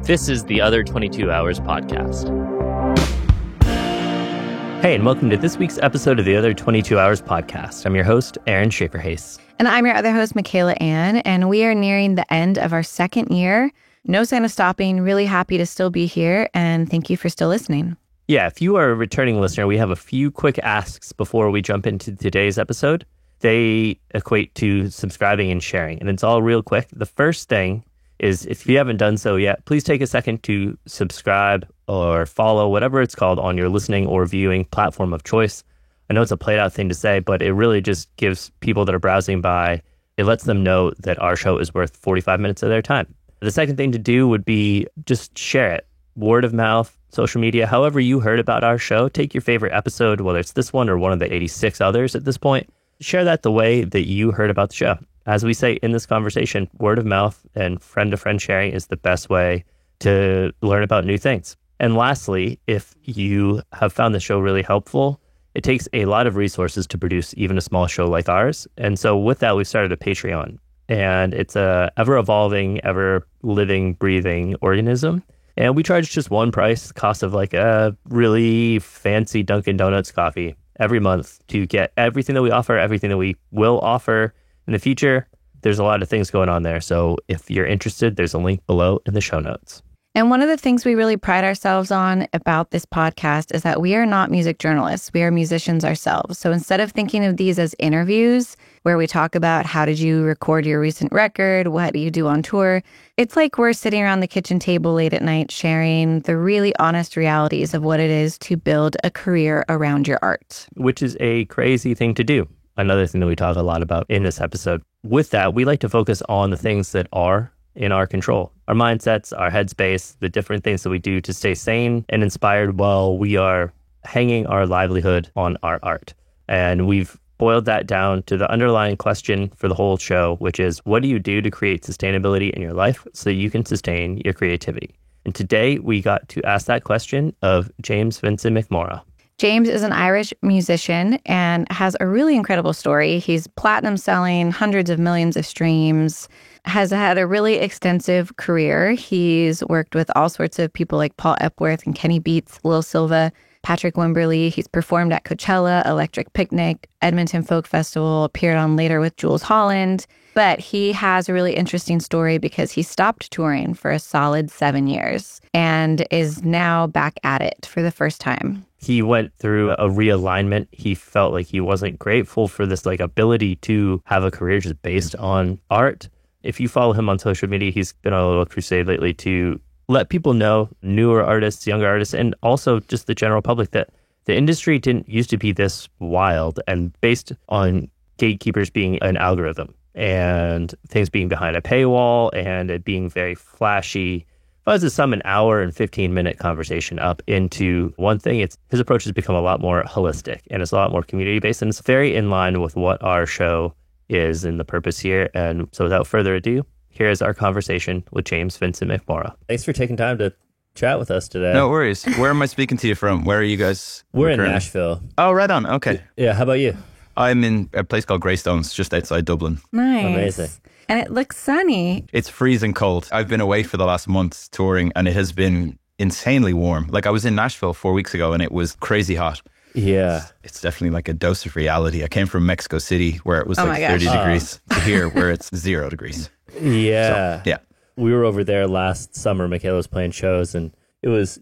This is the Other 22 Hours podcast. Hey, and welcome to this week's episode of the Other 22 Hours podcast. I'm your host, Aaron Schaefer-Hayes. And I'm your other host, Michaela Ann, and we are nearing the end of our second year. No sign of stopping. Really happy to still be here, and thank you for still listening. Yeah, if you are a returning listener, we have a few quick asks before we jump into today's episode. They equate to subscribing and sharing, and it's all real quick. The first thing is, if you haven't done so yet, please take a second to subscribe or follow, whatever it's called, on your listening or viewing platform of choice. I know it's a played out thing to say, but it really just gives people that are browsing by, it lets them know that our show is worth 45 minutes of their time. The second thing to do would be just share it. Word of mouth, social media, however you heard about our show. Take your favorite episode, whether it's this one or one of the 86 others at this point. Share that the way that you heard about the show. As we say in this conversation, word of mouth and friend-to-friend sharing is the best way to learn about new things. And lastly, if you have found the show really helpful, it takes a lot of resources to produce even a small show like ours. And so with that, we started a Patreon. And it's a ever-evolving, ever-living, breathing organism. And we charge just one price, the cost of like a really fancy Dunkin' Donuts coffee every month to get everything that we offer, everything that we will offer in the future. There's a lot of things going on there. So if you're interested, there's a link below in the show notes. And one of the things we really pride ourselves on about this podcast is that we are not music journalists. We are musicians ourselves. So instead of thinking of these as interviews where we talk about how did you record your recent record, what do you do on tour, it's like we're sitting around the kitchen table late at night sharing the really honest realities of what it is to build a career around your art. Which is a crazy thing to do. Another thing that we talk a lot about in this episode. With that, we like to focus on the things that are in our control. Our mindsets, our headspace, the different things that we do to stay sane and inspired while we are hanging our livelihood on our art. And we've boiled that down to the underlying question for the whole show, which is, what do you do to create sustainability in your life so you can sustain your creativity? And today we got to ask that question of James Vincent McMorrough. James is an Irish musician and has a really incredible story. He's platinum selling, hundreds of millions of streams, has had a really extensive career. He's worked with all sorts of people like Paul Epworth and Kenny Beats, Lil Silva, Patrick Wimberly. He's performed at Coachella, Electric Picnic, Edmonton Folk Festival, appeared on Later with Jools Holland. But he has a really interesting story because he stopped touring for a solid 7 years and is now back at it for the first time. He went through a realignment. He felt like he wasn't grateful for this ability to have a career just based on art. If you follow him on social media, he's been on a little crusade lately to let people know, newer artists, younger artists, and also just the general public, that the industry didn't used to be this wild and based on gatekeepers being an algorithm and things being behind a paywall and it being very flashy. As to sum an hour and 15-minute conversation up into one thing, his approach has become a lot more holistic and it's a lot more community-based, and it's very in line with what our show is and the purpose here. And so without further ado, here's our conversation with James Vincent McMorrough. Thanks for taking time to chat with us today. No worries. Where am I speaking to you from? Where are you guys? We're in Nashville. Oh, right on. Okay. Yeah, how about you? I'm in a place called Greystones, just outside Dublin. Nice. Amazing. And it looks sunny. It's freezing cold. I've been away for the last month touring and it has been insanely warm. Like, I was in Nashville 4 weeks ago and it was crazy hot. Yeah. It's definitely like a dose of reality. I came from Mexico City where it was 30 gosh. degrees to here where it's 0 degrees. Yeah. So, yeah. We were over there last summer. Michaela was playing shows and it was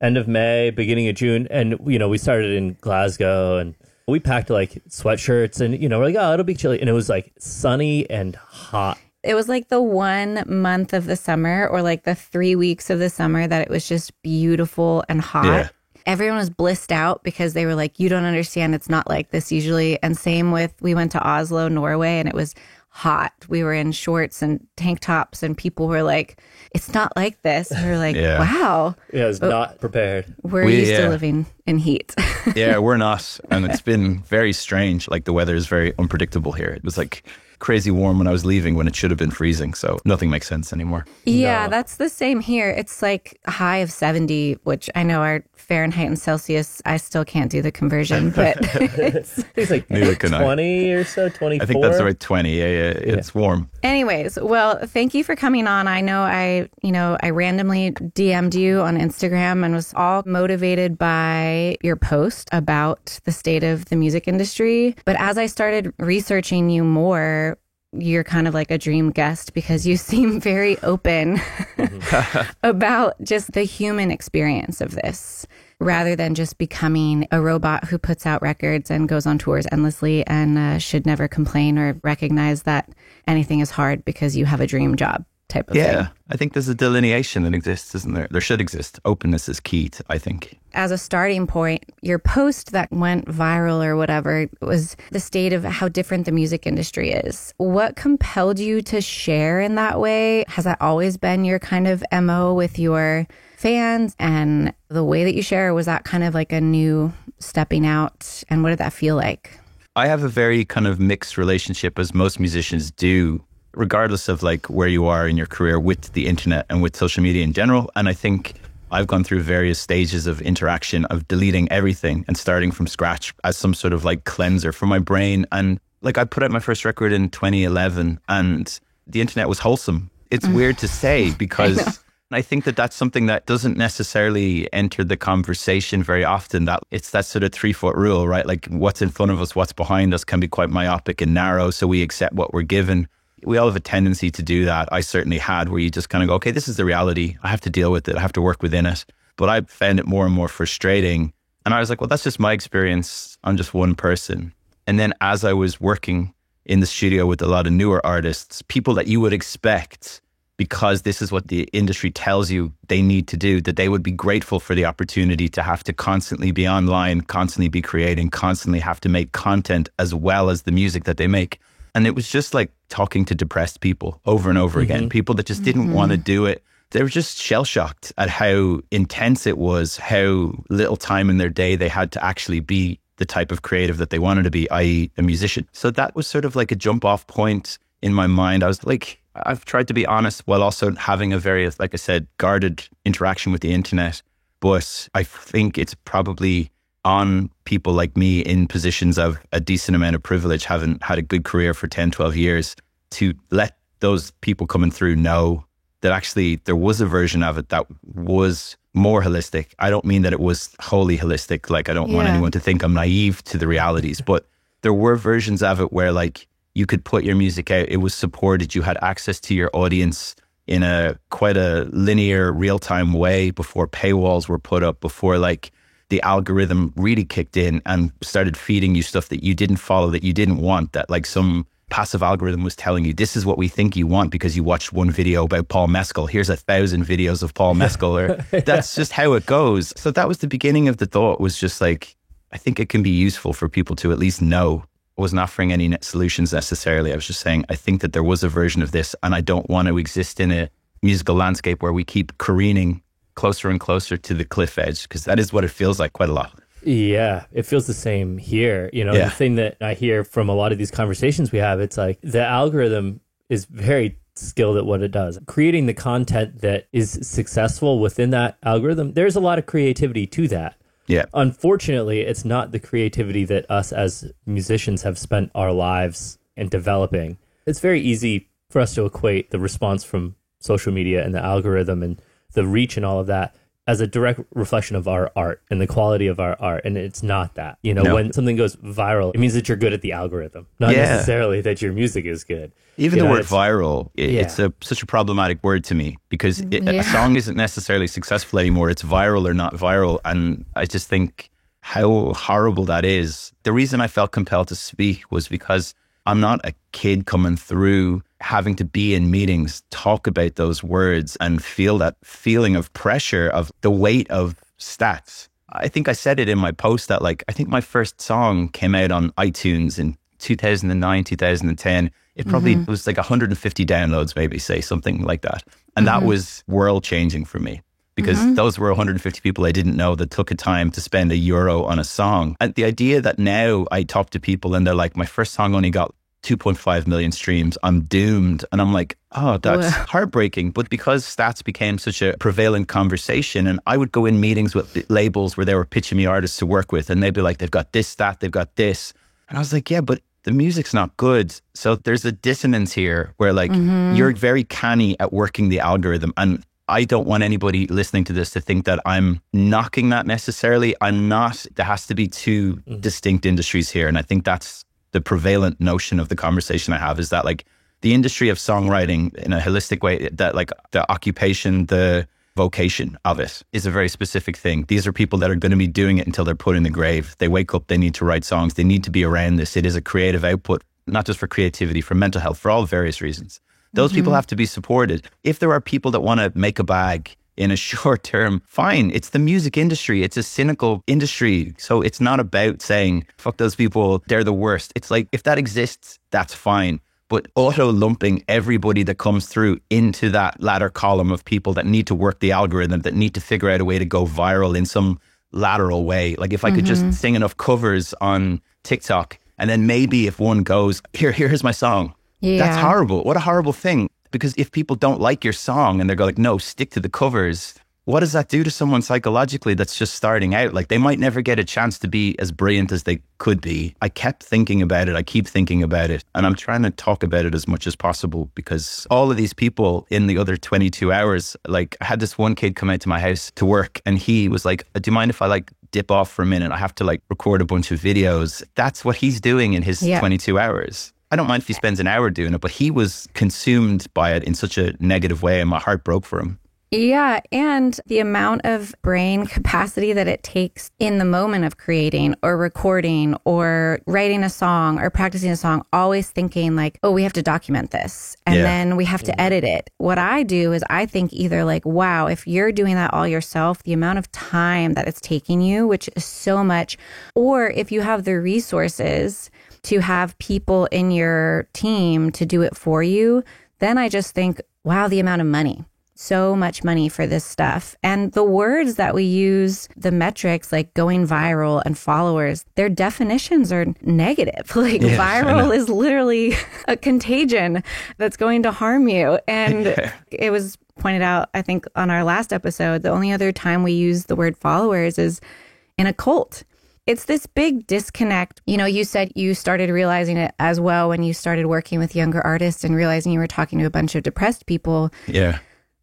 end of May, beginning of June. And, we started in Glasgow and we packed sweatshirts and, we're like, oh, it'll be chilly. And it was sunny and hot. It was like the 1 month of the summer or the 3 weeks of the summer that it was just beautiful and hot. Yeah. Everyone was blissed out because they were like, you don't understand. It's not like this usually. And same with, we went to Oslo, Norway, and it was hot. We were in shorts and tank tops and people were like, it's not like this. And we were like, Yeah. wow. Yeah, I was not prepared. We're used to living in heat. Yeah, we're not. And it's been very strange. The weather is very unpredictable here. It was crazy warm when I was leaving when it should have been freezing. So nothing makes sense anymore. Yeah, that's the same here. It's like a high of 70, which I know are Fahrenheit and Celsius. I still can't do the conversion, but it's like Neither can 20 or so, 24. I think that's right, 20. Yeah, it's warm. anyways, well, thank you for coming on. I know I randomly DM'd you on Instagram and was all motivated by your post about the state of the music industry. But as I started researching you more, you're kind of like a dream guest because you seem very open about just the human experience of this, rather than just becoming a robot who puts out records and goes on tours endlessly and should never complain or recognize that anything is hard because you have a dream job type of thing. Yeah, I think there's a delineation that exists, isn't there? There should exist. Openness is key, I think. As a starting point, your post that went viral or whatever was the state of how different the music industry is. What compelled you to share in that way? Has that always been your kind of MO with your fans and the way that you share? Or was that kind of like a new stepping out? And what did that feel like? I have a very kind of mixed relationship, as most musicians do, regardless of like where you are in your career, with the internet and with social media in general. And I think I've gone through various stages of interaction, of deleting everything and starting from scratch as some sort of like cleanser for my brain. And like, I put out my first record in 2011 and the internet was wholesome. It's weird to say because I think that that's something that doesn't necessarily enter the conversation very often. That it's that sort of 3-foot rule, right? Like what's in front of us, what's behind us can be quite myopic and narrow. So we accept what we're given. We all have a tendency to do that. I certainly had, where you just kind of go, okay, this is the reality. I have to deal with it. I have to work within it. But I found it more and more frustrating. And I was like, well, that's just my experience. I'm just one person. And then as I was working in the studio with a lot of newer artists, people that you would expect, because this is what the industry tells you they need to do, that they would be grateful for the opportunity to have to constantly be online, constantly be creating, constantly have to make content as well as the music that they make. And it was just like talking to depressed people over and over again, people that just didn't want to do it. They were just shell-shocked at how intense it was, how little time in their day they had to actually be the type of creative that they wanted to be, i.e. a musician. So that was sort of like a jump-off point in my mind. I was like, I've tried to be honest while also having a very, like I said, guarded interaction with the internet. But I think it's probably on people like me in positions of a decent amount of privilege, having had a good career for 10, 12 years, to let those people coming through know that actually there was a version of it that was more holistic. I don't mean that it was wholly holistic. Like, I don't want anyone to think I'm naive to the realities, but there were versions of it where like you could put your music out. It was supported. You had access to your audience in a quite a linear, real-time way before paywalls were put up, before like the algorithm really kicked in and started feeding you stuff that you didn't follow, that you didn't want, that like some passive algorithm was telling you, this is what we think you want because you watched one video about Paul Mescal. Here's 1,000 videos of Paul Mescal. Or that's just how it goes. So that was the beginning of the thought, was just like, I think it can be useful for people to at least know. I wasn't offering any solutions necessarily. I was just saying, I think that there was a version of this and I don't want to exist in a musical landscape where we keep careening closer and closer to the cliff edge, because that is what it feels like quite a lot. Yeah, it feels the same here. You know, the thing that I hear from a lot of these conversations we have, it's like the algorithm is very skilled at what it does. Creating the content that is successful within that algorithm, there's a lot of creativity to that. Yeah. Unfortunately, it's not the creativity that us as musicians have spent our lives in developing. It's very easy for us to equate the response from social media and the algorithm and the reach and all of that as a direct reflection of our art and the quality of our art. And it's not that. You know, when something goes viral, it means that you're good at the algorithm, not necessarily that your music is good. Even the word viral, it's such a problematic word to me, because a song isn't necessarily successful anymore. It's viral or not viral. And I just think how horrible that is. The reason I felt compelled to speak was because I'm not a kid coming through having to be in meetings, talk about those words and feel that feeling of pressure, of the weight of stats. I think I said it in my post that like, I think my first song came out on iTunes in 2009, 2010. It probably was like 150 downloads, maybe, say something like that. And that was world changing for me, because those were 150 people I didn't know that took a time to spend €1 on a song. And the idea that now I talk to people and they're like, my first song only got 2.5 million streams. I'm doomed. And I'm like, oh, that's Ugh. heartbreaking. But because stats became such a prevalent conversation, and I would go in meetings with labels where they were pitching me artists to work with, and they'd be like, they've got this stat, they've got this. And I was like, yeah, but the music's not good. So there's a dissonance here where like you're very canny at working the algorithm. And I don't want anybody listening to this to think that I'm knocking that necessarily. I'm not. There has to be two distinct industries here. And I think that's the prevalent notion of the conversation I have, is that like the industry of songwriting in a holistic way, that like the occupation, the vocation of it is a very specific thing. These are people that are going to be doing it until they're put in the grave. They wake up, they need to write songs. They need to be around this. It is a creative output, not just for creativity, for mental health, for all various reasons. Those people have to be supported. If there are people that want to make a bag in a short term, fine. It's the music industry. It's a cynical industry. So it's not about saying, fuck those people, they're the worst. It's like, if that exists, that's fine. But auto-lumping everybody that comes through into that latter column of people that need to work the algorithm, that need to figure out a way to go viral in some lateral way. Like if I could just sing enough covers on TikTok, and then maybe if one goes, here's my song. Yeah. That's horrible. What a horrible thing. Because if people don't like your song and they're like, no, stick to the covers, what does that do to someone psychologically that's just starting out? Like they might never get a chance to be as brilliant as they could be. I kept thinking about it. I keep thinking about it. And I'm trying to talk about it as much as possible, because all of these people in the other 22 hours, like I had this one kid come out to my house to work, and he was like, do you mind if I like dip off for a minute? I have to like record a bunch of videos. That's what he's doing in his 22 hours. I don't mind if he spends an hour doing it, but he was consumed by it in such a negative way, and my heart broke for him. Yeah, and the amount of brain capacity that it takes in the moment of creating or recording or writing a song or practicing a song, always thinking like, oh, we have to document this and then we have to edit it. What I do is I think either like, wow, if you're doing that all yourself, the amount of time that it's taking you, which is so much, or if you have the resources to have people in your team to do it for you, then I just think, wow, the amount of money. So much money for this stuff. And the words that we use, the metrics like going viral and followers, their definitions are negative. Like viral is literally a contagion that's going to harm you. And it was pointed out, I think, on our last episode, the only other time we use the word followers is in a cult. It's this big disconnect. You know, you said you started realizing it as well when you started working with younger artists and realizing you were talking to a bunch of depressed people. Yeah.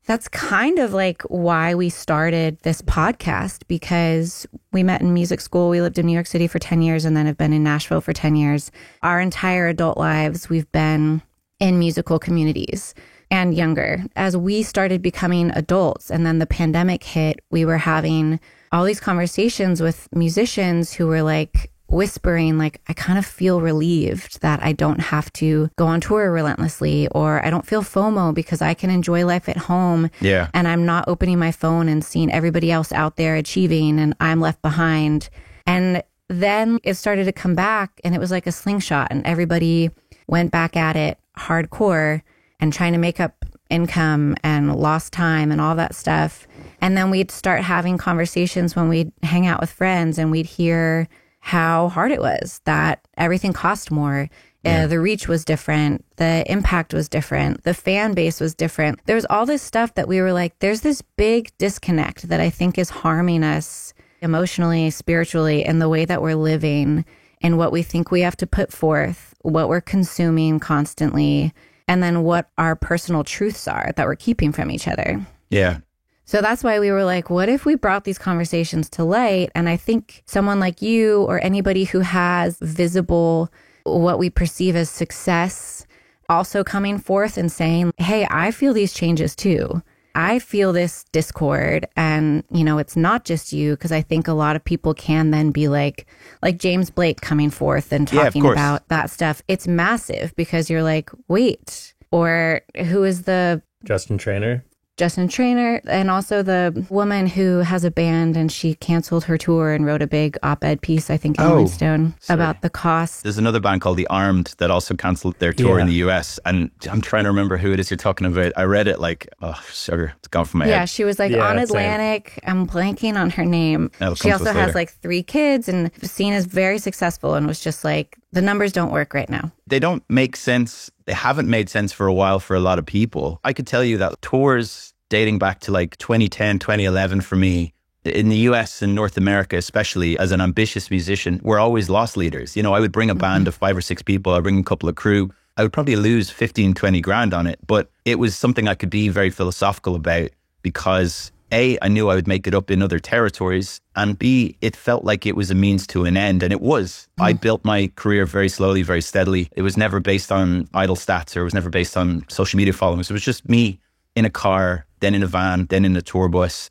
That's kind of like why we started this podcast, because we met in music school. We lived in New York City for 10 years and then have been in Nashville for 10 years. Our entire adult lives, we've been in musical communities and younger. As we started becoming adults and then the pandemic hit, we were having all these conversations with musicians who were like, whispering like, I kind of feel relieved that I don't have to go on tour relentlessly, or I don't feel FOMO because I can enjoy life at home. Yeah. And I'm not opening my phone and seeing everybody else out there achieving and I'm left behind. And then it started to come back and it was like a slingshot and everybody went back at it hardcore and trying to make up income and lost time and all that stuff. And then we'd start having conversations when we'd hang out with friends and we'd hear how hard it was, that everything cost more. The reach was different. The impact was different. The fan base was different. There was all this stuff that we were like, there's this big disconnect that I think is harming us emotionally, spiritually, in the way that we're living and what we think we have to put forth, what we're consuming constantly, and then what our personal truths are that we're keeping from each other. Yeah. So that's why we were like, what if we brought these conversations to light? And I think someone like you or anybody who has visible, what we perceive as success, also coming forth and saying, hey, I feel these changes too. I feel this discord. And, you know, it's not just you, because I think a lot of people can then be like James Blake coming forth and talking about that stuff. It's massive because you're like, wait, or who is the Justin Traynor, and also the woman who has a band and she canceled her tour and wrote a big op-ed piece, I think, in Rolling Stone about the cost. There's another band called The Armed that also canceled their tour in the US. And I'm trying to remember who it is you're talking about. I read it like, oh, sugar, it's gone from my head. Yeah, she was like on Atlantic. I'm blanking on her name. She also has like 3 kids and seen as very successful and was just like, The numbers don't work right now. They don't make sense. They haven't made sense for a while for a lot of people. I could tell you that tours dating back to like 2010, 2011 for me, in the US and North America, especially as an ambitious musician, we're always loss leaders. You know, I would bring a band of 5 or 6 people, I'd bring a couple of crew. I would probably lose 15, 20 grand on it. But it was something I could be very philosophical about because A, I knew I would make it up in other territories. And B, it felt like it was a means to an end. And it was. I built my career very slowly, very steadily. It was never based on idle stats or it was never based on social media followings. It was just me in a car, then in a van, then in a tour bus.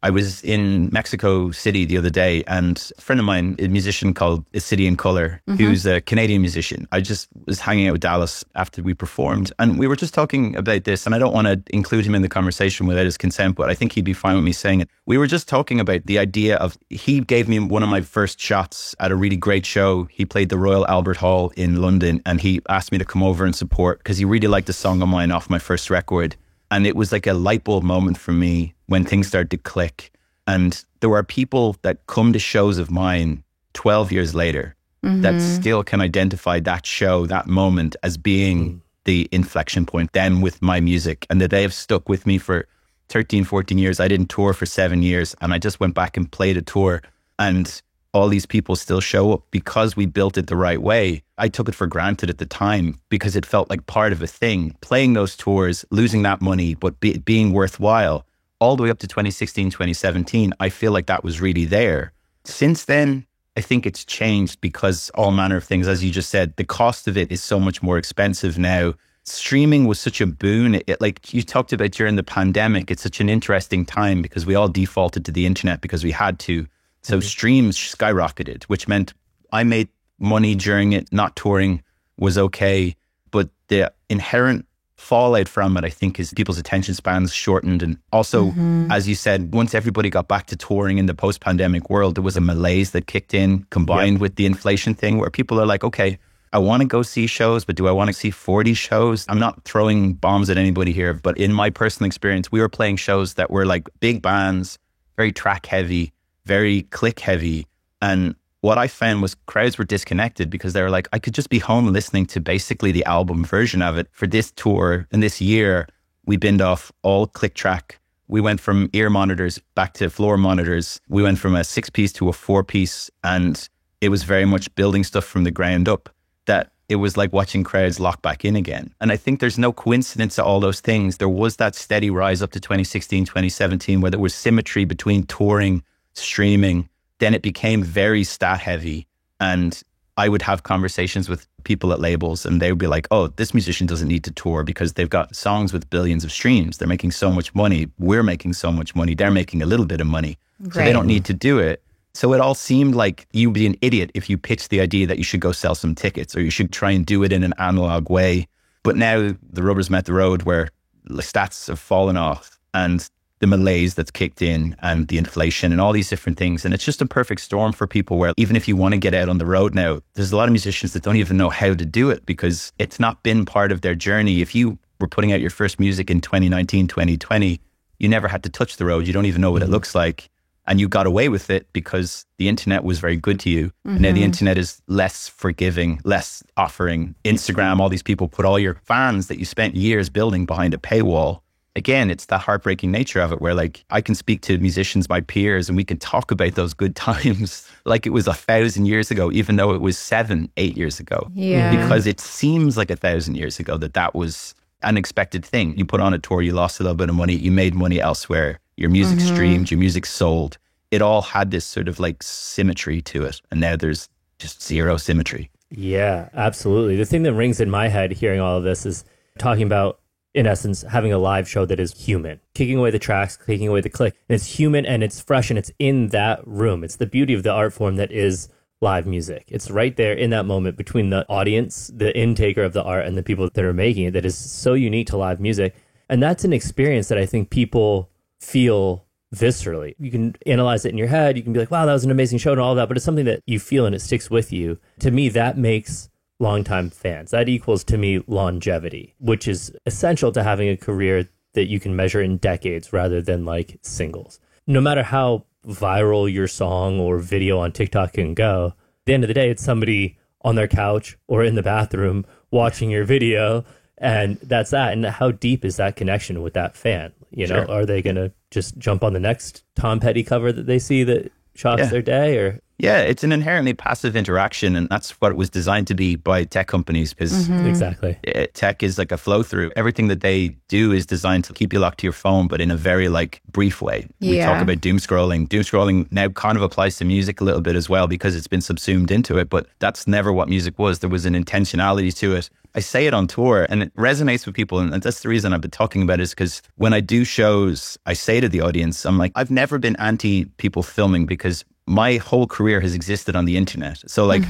I was in Mexico City the other day and a friend of mine, a musician called A City in Colour, who's a Canadian musician. I just was hanging out with Dallas after we performed and we were just talking about this, and I don't want to include him in the conversation without his consent, but I think he'd be fine with me saying it. We were just talking about the idea of, he gave me one of my first shots at a really great show. He played the Royal Albert Hall in London and he asked me to come over and support because he really liked a song of mine off my first record. And it was like a light bulb moment for me when things started to click. And there were people that come to shows of mine 12 years later that still can identify that show, that moment as being the inflection point then with my music. And that they have stuck with me for 13, 14 years. I didn't tour for 7 years and I just went back and played a tour. And all these people still show up because we built it the right way. I took it for granted at the time because it felt like part of a thing. Playing those tours, losing that money, but being worthwhile. All the way up to 2016, 2017, I feel like that was really there. Since then, I think it's changed because all manner of things, as you just said, the cost of it is so much more expensive now. Streaming was such a boon. It, like you talked about during the pandemic, it's such an interesting time because we all defaulted to the internet because we had to. So streams skyrocketed, which meant I made money during it. Not touring was okay. But the inherent fallout from it, I think, is people's attention spans shortened. And also, as you said, once everybody got back to touring in the post-pandemic world, there was a malaise that kicked in combined with the inflation thing where people are like, okay, I want to go see shows, but do I want to see 40 shows? I'm not throwing bombs at anybody here, but in my personal experience, we were playing shows that were like big bands, very track heavy, very click heavy. And what I found was crowds were disconnected because they were like, I could just be home listening to basically the album version of it. For this tour and this year, we binned off all click track. We went from ear monitors back to floor monitors. We went from a 6-piece to a 4-piece. And it was very much building stuff from the ground up that it was like watching crowds lock back in again. And I think there's no coincidence to all those things. There was that steady rise up to 2016, 2017, where there was symmetry between touring, streaming. Then it became very stat heavy. And I would have conversations with people at labels and they would be like, oh, this musician doesn't need to tour because they've got songs with billions of streams. They're making so much money. We're making so much money. They're making a little bit of money. So they don't need to do it. So it all seemed like you'd be an idiot if you pitched the idea that you should go sell some tickets or you should try and do it in an analog way. But now the rubber's met the road where the stats have fallen off and the malaise that's kicked in and the inflation and all these different things. And it's just a perfect storm for people where even if you want to get out on the road now, there's a lot of musicians that don't even know how to do it because it's not been part of their journey. If you were putting out your first music in 2019, 2020, you never had to touch the road. You don't even know what it looks like. And you got away with it because the internet was very good to you. And now the internet is less forgiving, less offering. Instagram, all these people put all your fans that you spent years building behind a paywall. Again, it's the heartbreaking nature of it where like I can speak to musicians, my peers, and we can talk about those good times like it was 1,000 years ago, even though it was 7, 8 years ago. Yeah. Because it seems like 1,000 years ago that was an expected thing. You put on a tour, you lost a little bit of money, you made money elsewhere, your music streamed, your music sold. It all had this sort of like symmetry to it. And now there's just zero symmetry. Yeah, absolutely. The thing that rings in my head hearing all of this is talking about, in essence, having a live show that is human, kicking away the tracks, kicking away the click. And it's human and it's fresh and it's in that room. It's the beauty of the art form that is live music. It's right there in that moment between the audience, the intaker of the art, and the people that are making it that is so unique to live music. And that's an experience that I think people feel viscerally. You can analyze it in your head. You can be like, wow, that was an amazing show and all that. But it's something that you feel and it sticks with you. To me, that makes longtime fans. That equals to me longevity, which is essential to having a career that you can measure in decades rather than like singles. No matter how viral your song or video on TikTok can go, at the end of the day, it's somebody on their couch or in the bathroom watching your video, and that's that. And how deep is that connection with that fan? You know, are they going to just jump on the next Tom Petty cover that they see that shocks their day? Or yeah, it's an inherently passive interaction, and that's what it was designed to be by tech companies, because exactly, tech is like a flow through. Everything that they do is designed to keep you locked to your phone, but in a very like brief way. We talk about doom scrolling. Doom scrolling now kind of applies to music a little bit as well, because it's been subsumed into it, but that's never what music was. There was an intentionality to it. I say it on tour and it resonates with people, and that's the reason I've been talking about it, is because when I do shows, I say to the audience, I'm like, I've never been anti people filming, because my whole career has existed on the internet. So like,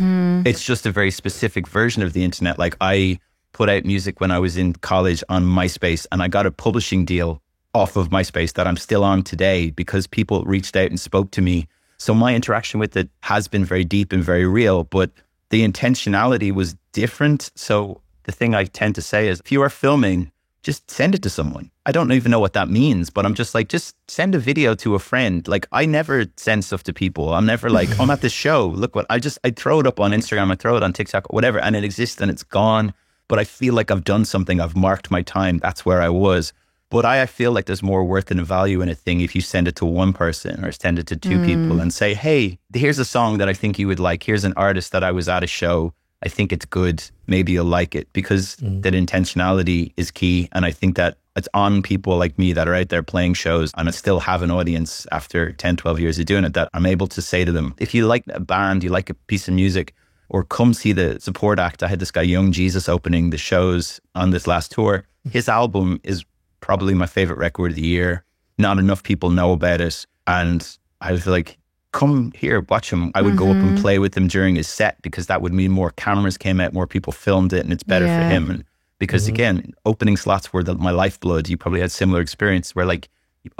it's just a very specific version of the internet. Like, I put out music when I was in college on MySpace, and I got a publishing deal off of MySpace that I'm still on today because people reached out and spoke to me. So my interaction with it has been very deep and very real, but the intentionality was different. So the thing I tend to say is, if you are filming, just send it to someone. I don't even know what that means, but I'm just like, just send a video to a friend. Like, I never send stuff to people. I'm never like, I'm at this show. Look what I throw it up on Instagram. I throw it on TikTok, whatever. And it exists and it's gone. But I feel like I've done something. I've marked my time. That's where I was. But I feel like there's more worth and value in a thing if you send it to one person or send it to two people and say, hey, here's a song that I think you would like. Here's an artist that I was at a show. I think it's good. Maybe you'll like it, because that intentionality is key. And I think that it's on people like me that are out there playing shows, and I still have an audience after 10, 12 years of doing it, that I'm able to say to them, if you like a band, you like a piece of music, or come see the support act. I had this guy, Young Jesus, opening the shows on this last tour. His album is probably my favorite record of the year. Not enough people know about it. And I was like, come here, watch him. I would go up and play with him during his set, because that would mean more cameras came out, more people filmed it, and it's better for him. And because again, opening slots were my lifeblood. You probably had similar experience where like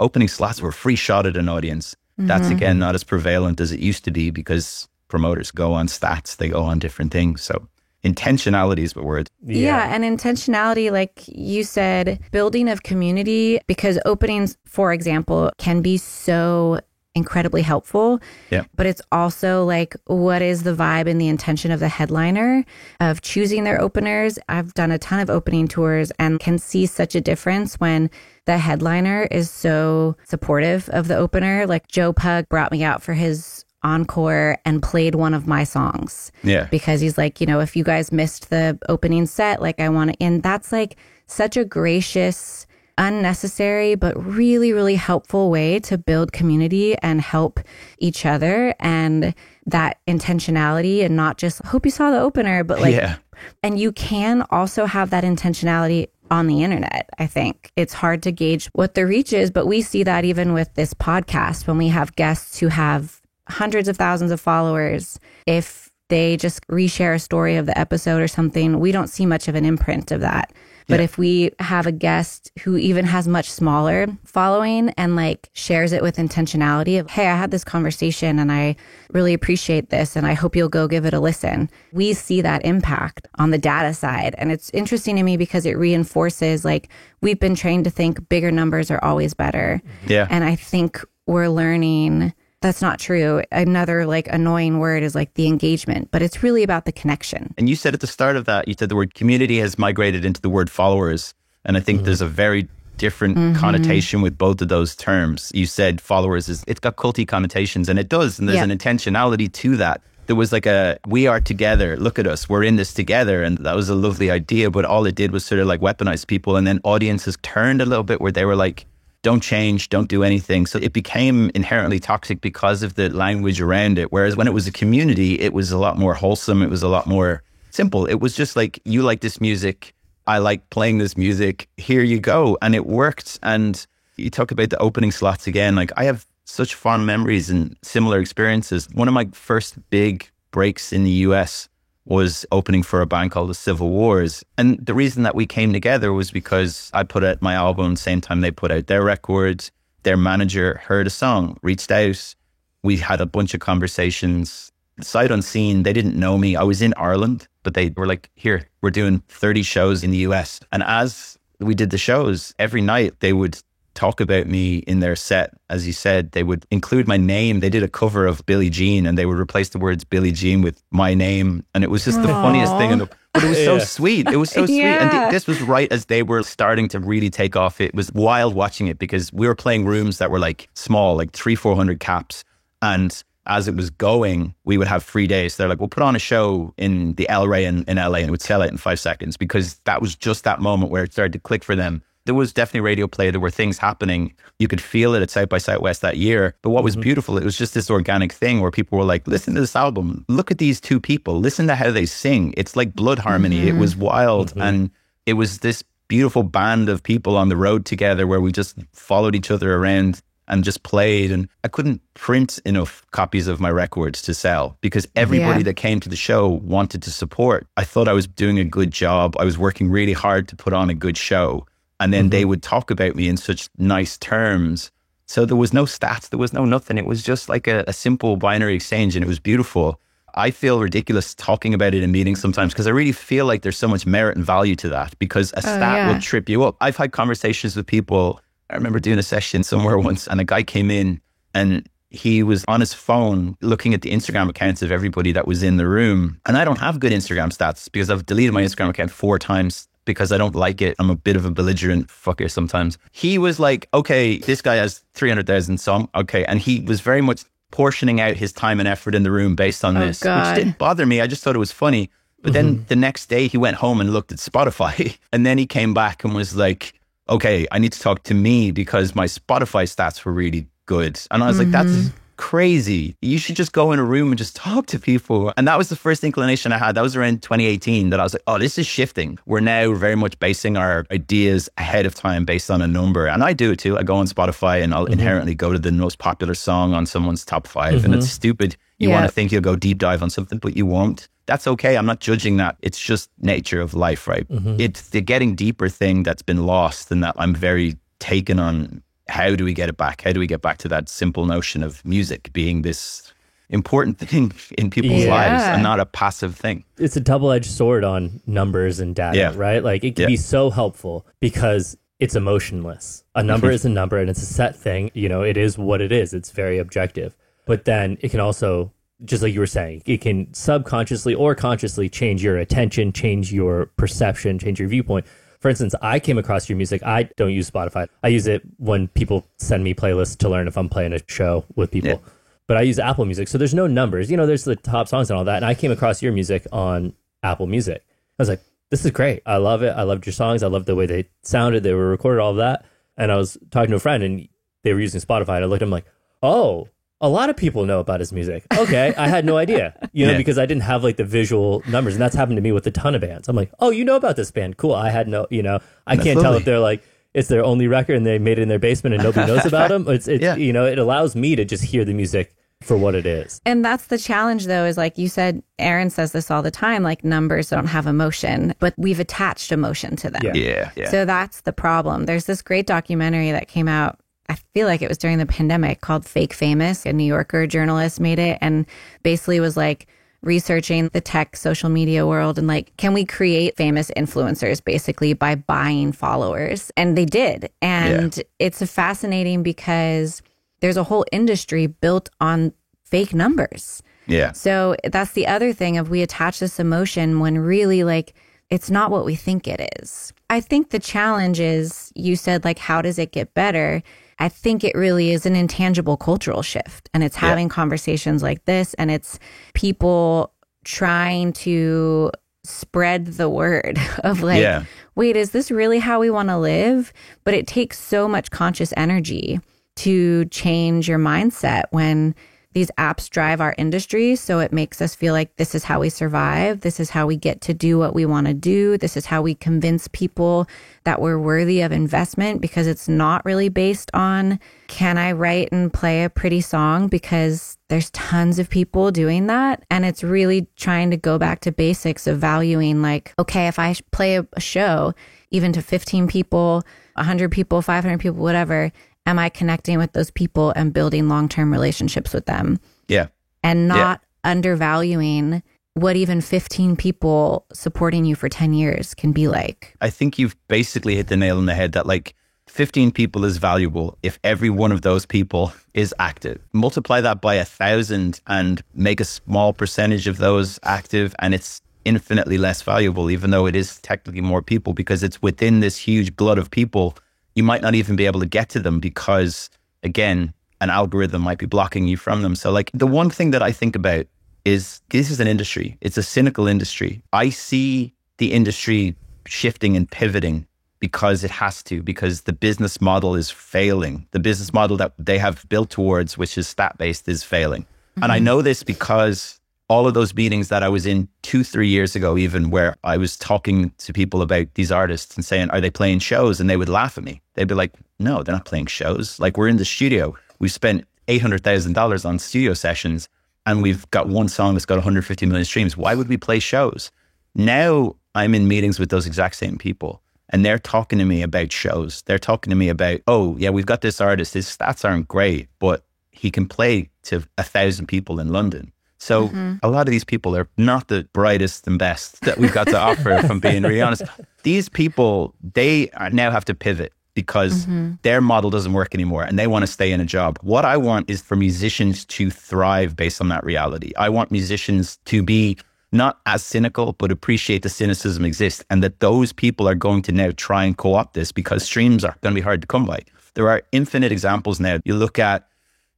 opening slots were free shot at an audience. That's again, not as prevalent as it used to be, because promoters go on stats, they go on different things. So intentionality is the word. Yeah, and intentionality, like you said, building of community, because openings, for example, can be so incredibly helpful. Yeah. But it's also like, what is the vibe and the intention of the headliner, of choosing their openers? I've done a ton of opening tours and can see such a difference when the headliner is so supportive of the opener. Like Joe Pug brought me out for his encore and played one of my songs. Yeah. Because he's like, you know, if you guys missed the opening set, like I want to, and that's like such a gracious, unnecessary, but really, really helpful way to build community and help each other. And that intentionality, and not just hope you saw the opener, but like, and you can also have that intentionality on the internet. I think it's hard to gauge what the reach is, but we see that even with this podcast, when we have guests who have hundreds of thousands of followers, if they just reshare a story of the episode or something, we don't see much of an imprint of that. But if we have a guest who even has much smaller following and like shares it with intentionality of, hey, I had this conversation and I really appreciate this and I hope you'll go give it a listen, we see that impact on the data side. And it's interesting to me because it reinforces, like, we've been trained to think bigger numbers are always better. Yeah. And I think we're learning that's not true. Another like annoying word is like the engagement, but it's really about the connection. And you said at the start of that, you said the word community has migrated into the word followers. And I think there's a very different connotation with both of those terms. You said followers, it's got culty connotations, and it does. And there's an intentionality to that. There was like we are together. Look at us. We're in this together. And that was a lovely idea. But all it did was sort of like weaponize people. And then audiences turned a little bit where they were like, don't change, don't do anything. So it became inherently toxic because of the language around it. Whereas when it was a community, it was a lot more wholesome. It was a lot more simple. It was just like, you like this music, I like playing this music, here you go. And it worked. And you talk about the opening slots again. Like, I have such fond memories and similar experiences. One of my first big breaks in the US was opening for a band called the Civil Wars. And the reason that we came together was because I put out my album same time they put out their record. Their manager heard a song, reached out. We had a bunch of conversations. Sight unseen, they didn't know me. I was in Ireland, but they were like, here, we're doing 30 shows in the US. And as we did the shows, every night they would talk about me in their set. As you said, they would include my name. They did a cover of Billie Jean and they would replace the words Billie Jean with my name. And it was just the funniest thing. But it was so sweet. It was so sweet. And this was right as they were starting to really take off. It was wild watching it because we were playing rooms that were like small, like 300-400 caps. And as it was going, we would have free days. They're like, we'll put on a show in the El Rey in LA and it would sell out in 5 seconds because that was just that moment where it started to click for them. There was definitely radio play. There were things happening. You could feel it at South by Southwest that year. But what was beautiful, it was just this organic thing where people were like, listen to this album. Look at these two people. Listen to how they sing. It's like blood harmony. It was wild. And it was this beautiful band of people on the road together where we just followed each other around and just played. And I couldn't print enough copies of my records to sell because everybody that came to the show wanted to support. I thought I was doing a good job. I was working really hard to put on a good show. And then they would talk about me in such nice terms. So there was no stats, there was no nothing. It was just like a simple binary exchange and it was beautiful. I feel ridiculous talking about it in meetings sometimes because I really feel like there's so much merit and value to that because a stat will trip you up. I've had conversations with people. I remember doing a session somewhere once and a guy came in and he was on his phone looking at the Instagram accounts of everybody that was in the room. And I don't have good Instagram stats because I've deleted my Instagram account 4 times because I don't like it. I'm a bit of a belligerent fucker sometimes. He was like, okay, this guy has 300,000 song. Okay. And he was very much portioning out his time and effort in the room based on this, which didn't bother me. I just thought it was funny. But then the next day he went home and looked at Spotify and then he came back and was like, okay, I need to talk to me because my Spotify stats were really good. And I was like, that's crazy. You should just go in a room and just talk to people. And that was the first inclination I had. That was around 2018 that I was like, oh, this is shifting. We're now very much basing our ideas ahead of time based on a number. And I do it too. I go on Spotify and I'll inherently go to the most popular song on someone's top 5. And it's stupid. You want to think you'll go deep dive on something, but you won't. That's okay. I'm not judging that. It's just nature of life, right? It's the getting deeper thing that's been lost and that I'm very taken on. How do we get it back? How do we get back to that simple notion of music being this important thing in people's lives and not a passive thing? It's a double-edged sword on numbers and data, right? Like it can be so helpful because it's emotionless. A number is a number and it's a set thing. You know, it is what it is. It's very objective. But then it can also, just like you were saying, it can subconsciously or consciously change your attention, change your perception, change your viewpoint. For instance, I came across your music. I don't use Spotify. I use it when people send me playlists to learn if I'm playing a show with people. But I use Apple Music. So there's no numbers. You know, there's the top songs and all that. And I came across your music on Apple Music. I was like, this is great. I love it. I loved your songs. I loved the way they sounded. They were recorded, all of that. And I was talking to a friend and they were using Spotify. And I looked at him like, oh, a lot of people know about his music. Okay, I had no idea, you know, because I didn't have like the visual numbers. And that's happened to me with a ton of bands. I'm like, oh, you know about this band. Cool. I had no, you know, I can't tell if they're like, it's their only record and they made it in their basement and nobody knows about them. It's you know, it allows me to just hear the music for what it is. And that's the challenge, though, is like you said, Aaron says this all the time, like numbers don't have emotion, but we've attached emotion to them. Yeah. So that's the problem. There's this great documentary that came out, I feel like it was during the pandemic, called Fake Famous. A New Yorker journalist made it and basically was like researching the tech social media world and like, can we create famous influencers basically by buying followers? And they did. And it's fascinating because there's a whole industry built on fake numbers. Yeah. So that's the other thing of we attach this emotion when really like it's not what we think it is. I think the challenge is, you said like, how does it get better? I think it really is an intangible cultural shift. And it's having conversations like this and it's people trying to spread the word of like, wait, is this really how we want to live? But it takes so much conscious energy to change your mindset when these apps drive our industry. So it makes us feel like this is how we survive. This is how we get to do what we want to do. This is how we convince people that we're worthy of investment, because it's not really based on, can I write and play a pretty song? Because there's tons of people doing that. And it's really trying to go back to basics of valuing like, okay, if I play a show, even to 15 people, 100 people, 500 people, whatever, am I connecting with those people and building long-term relationships with them? Yeah. And not undervaluing what even 15 people supporting you for 10 years can be like. I think you've basically hit the nail on the head that like 15 people is valuable if every one of those people is active. Multiply that by 1,000 and make a small percentage of those active, and it's infinitely less valuable, even though it is technically more people, because it's within this huge glut of people. You might not even be able to get to them because, again, an algorithm might be blocking you from them. So like the one thing that I think about is this is an industry. It's a cynical industry. I see the industry shifting and pivoting because it has to, because the business model is failing. The business model that they have built towards, which is stat-based, is failing. Mm-hmm. And I know this because all of those meetings that I was in 2-3 years ago, even where I was talking to people about these artists and saying, are they playing shows? And they would laugh at me. They'd be like, no, they're not playing shows. Like, we're in the studio. We've spent $800,000 on studio sessions and we've got one song that's got 150 million streams. Why would we play shows? Now I'm in meetings with those exact same people and they're talking to me about shows. They're talking to me about, oh yeah, we've got this artist. His stats aren't great, but he can play to 1,000 people in London. So a lot of these people are not the brightest and best that we've got to offer, if I'm being really honest. These people, they now have to pivot because their model doesn't work anymore and they want to stay in a job. What I want is for musicians to thrive based on that reality. I want musicians to be not as cynical, but appreciate the cynicism exists, and that those people are going to now try and co-opt this because streams are going to be hard to come by. There are infinite examples now. You look at,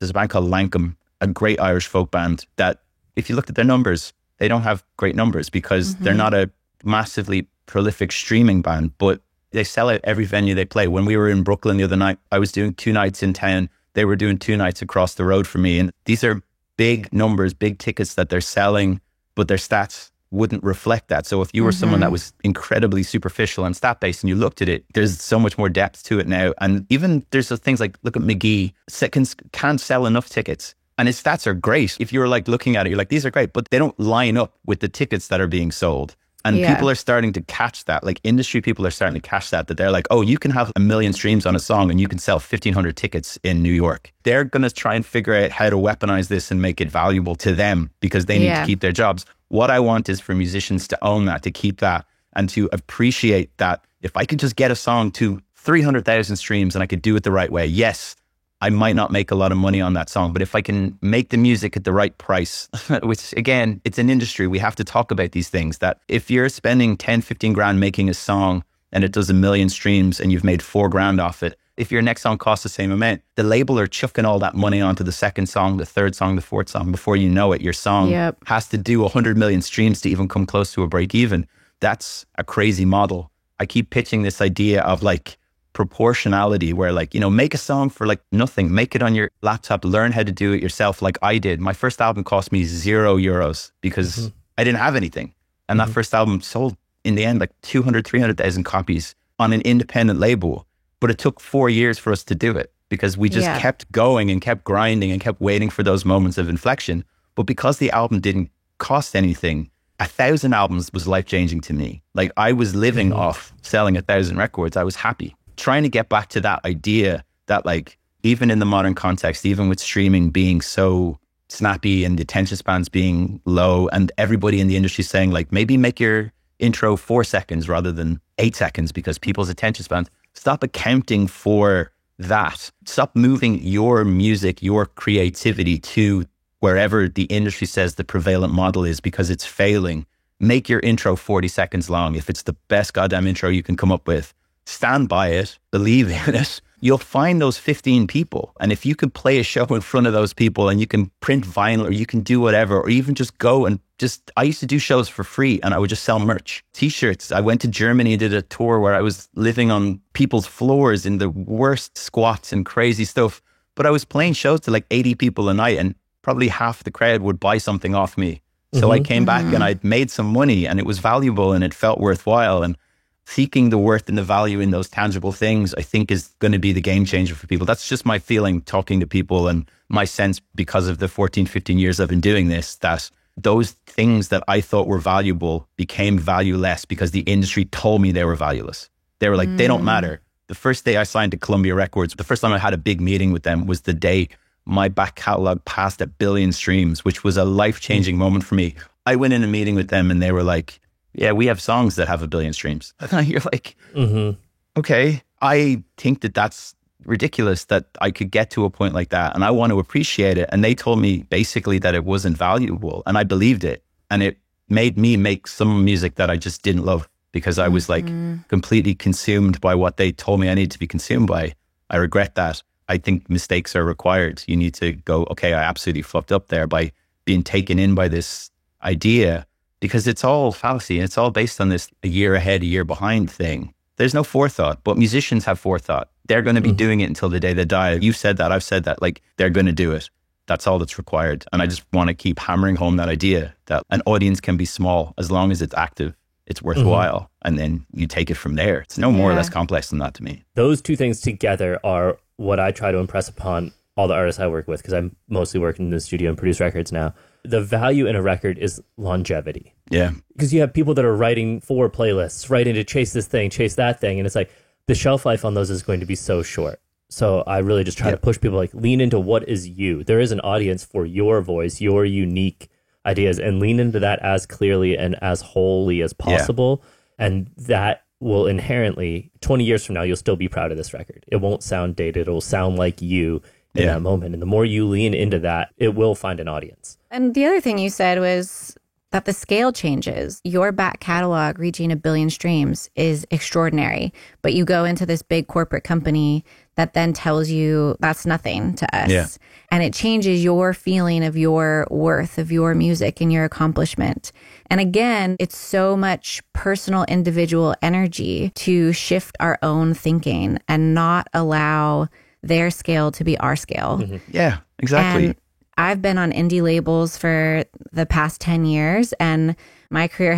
there's a band called Lankum, a great Irish folk band that, if you looked at their numbers, they don't have great numbers because they're not a massively prolific streaming band, but they sell out every venue they play. When we were in Brooklyn the other night, I was doing 2 nights in town. They were doing 2 nights across the road from me. And these are big numbers, big tickets that they're selling, but their stats wouldn't reflect that. So if you were someone that was incredibly superficial and stat-based and you looked at it, there's so much more depth to it now. And even there's things like, look at McGee, can't sell enough tickets. And his stats are great. If you're like looking at it, you're like, these are great, but they don't line up with the tickets that are being sold. And people are starting to catch that. Like industry people are starting to catch that they're like, oh, you can have 1 million streams on a song and you can sell 1,500 tickets in New York. They're going to try and figure out how to weaponize this and make it valuable to them because they need to keep their jobs. What I want is for musicians to own that, to keep that, and to appreciate that if I could just get a song to 300,000 streams and I could do it the right way, yes, I might not make a lot of money on that song, but if I can make the music at the right price, which again, it's an industry, we have to talk about these things, that if you're spending 10, 15 grand making a song and it does 1 million streams and you've made 4 grand off it, if your next song costs the same amount, the label are chucking all that money onto the second song, the third song, the fourth song. Before you know it, your song has to do 100 million streams to even come close to a break even. That's a crazy model. I keep pitching this idea of like proportionality where like, you know, make a song for like nothing, make it on your laptop, learn how to do it yourself like I did. My first album cost me €0 because I didn't have anything. And that first album sold in the end like 200, 300,000 copies on an independent label. But it took 4 years for us to do it because we just kept going and kept grinding and kept waiting for those moments of inflection. But because the album didn't cost anything, 1,000 albums was life-changing to me. Like I was living off selling 1,000 records. I was happy. Trying to get back to that idea that like, even in the modern context, even with streaming being so snappy and the attention spans being low and everybody in the industry saying like, maybe make your intro 4 seconds rather than 8 seconds because people's attention spans, stop accounting for that. Stop moving your music, your creativity to wherever the industry says the prevalent model is because it's failing. Make your intro 40 seconds long. If it's the best goddamn intro you can come up with, stand by it, believe in it. You'll find those 15 people. And if you can play a show in front of those people and you can print vinyl or you can do whatever, or even just go and I used to do shows for free and I would just sell merch, t-shirts. I went to Germany and did a tour where I was living on people's floors in the worst squats and crazy stuff. But I was playing shows to like 80 people a night and probably half the crowd would buy something off me. So I came back and I'd made some money and it was valuable and it felt worthwhile. And seeking the worth and the value in those tangible things, I think is going to be the game changer for people. That's just my feeling talking to people and my sense because of the 14, 15 years I've been doing this, that those things that I thought were valuable became valueless because the industry told me they were valueless. They were like, they don't matter. The first day I signed to Columbia Records, the first time I had a big meeting with them was the day my back catalog passed 1 billion streams, which was a life-changing moment for me. I went in a meeting with them and they were like, yeah, we have songs that have 1 billion streams. And you're like, okay, I think that that's ridiculous that I could get to a point like that, and I want to appreciate it. And they told me basically that it wasn't valuable, and I believed it. And it made me make some music that I just didn't love because I was like completely consumed by what they told me I needed to be consumed by. I regret that. I think mistakes are required. You need to go, okay, I absolutely fucked up there by being taken in by this idea, because it's all fallacy. It's all based on this a year ahead, a year behind thing. There's no forethought, but musicians have forethought. They're going to be doing it until the day they die. You've said that. I've said that. Like, they're going to do it. That's all that's required. And I just want to keep hammering home that idea that an audience can be small as long as it's active, it's worthwhile. And then you take it from there. It's no more or less complex than that to me. Those two things together are what I try to impress upon all the artists I work with, because I'm mostly working in the studio and produce records now. The value in a record is longevity. Yeah. Because you have people that are writing for playlists, writing to chase this thing, chase that thing. And it's like the shelf life on those is going to be so short. So I really just try to push people, like, lean into what is you. There is an audience for your voice, your unique ideas, and lean into that as clearly and as wholly as possible. And that will inherently, 20 years from now, you'll still be proud of this record. It won't sound dated. It will sound like you in that moment. And the more you lean into that, it will find an audience. And the other thing you said was that the scale changes. Your back catalog reaching 1 billion streams is extraordinary, but you go into this big corporate company that then tells you that's nothing to us. Yeah. And it changes your feeling of your worth, of your music and your accomplishment. And again, it's so much personal, individual energy to shift our own thinking and not allow their scale to be our scale. Yeah, exactly. And I've been on indie labels for the past 10 years, and my career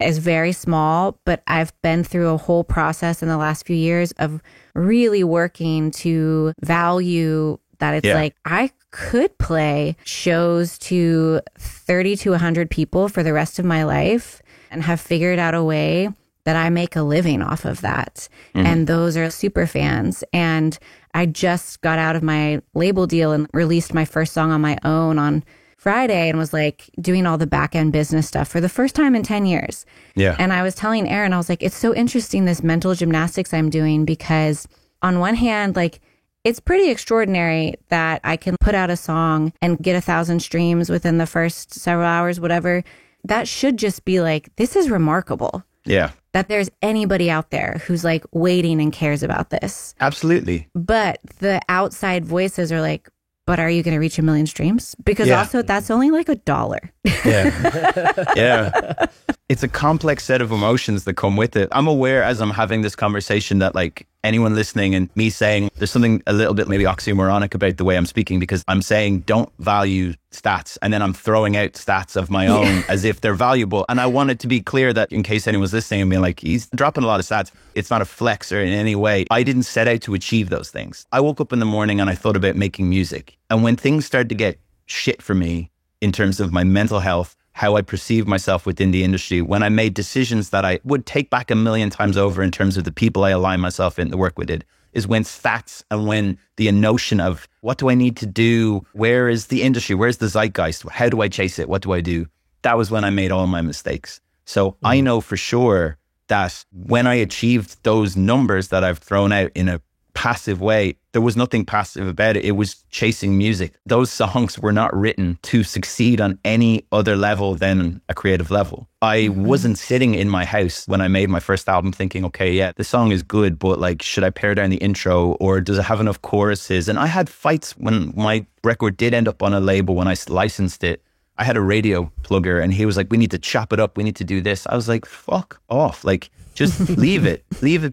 is very small, but I've been through a whole process in the last few years of really working to value that it's like I could play shows to 30 to 100 people for the rest of my life and have figured out a way that I make a living off of that. And those are super fans. And I just got out of my label deal and released my first song on my own on Friday and was like doing all the back end business stuff for the first time in 10 years. Yeah. And I was telling Aaron, I was like, it's so interesting, this mental gymnastics I'm doing, because on one hand, like, it's pretty extraordinary that I can put out a song and get 1,000 streams within the first several hours, whatever. That should just be like, this is remarkable. Yeah. That there's anybody out there who's like waiting and cares about this. Absolutely. But the outside voices are like, but are you going to reach 1 million streams? Because also that's only like $1. Yeah. Yeah. It's a complex set of emotions that come with it. I'm aware as I'm having this conversation that, like, anyone listening and me saying there's something a little bit maybe oxymoronic about the way I'm speaking, because I'm saying don't value stats and then I'm throwing out stats of my own as if they're valuable. And I wanted to be clear that in case anyone's listening and being like, he's dropping a lot of stats, it's not a flex or in any way. I didn't set out to achieve those things. I woke up in the morning and I thought about making music. And when things started to get shit for me in terms of my mental health, how I perceive myself within the industry, when I made decisions that I would take back 1 million times over in terms of the people I align myself in to work with, it is when stats and when the notion of what do I need to do? Where is the industry? Where's the zeitgeist? How do I chase it? What do I do? That was when I made all my mistakes. So I know for sure that when I achieved those numbers that I've thrown out in a passive way, there was nothing passive about it. It was chasing music. Those songs were not written to succeed on any other level than a creative level. I wasn't sitting in my house when I made my first album thinking, okay, yeah, the song is good, but like, should I pare down the intro or does it have enough choruses? And I had fights when my record did end up on a label, when I licensed it. I had a radio plugger and he was like, we need to chop it up. We need to do this. I was like, fuck off. Like, just leave it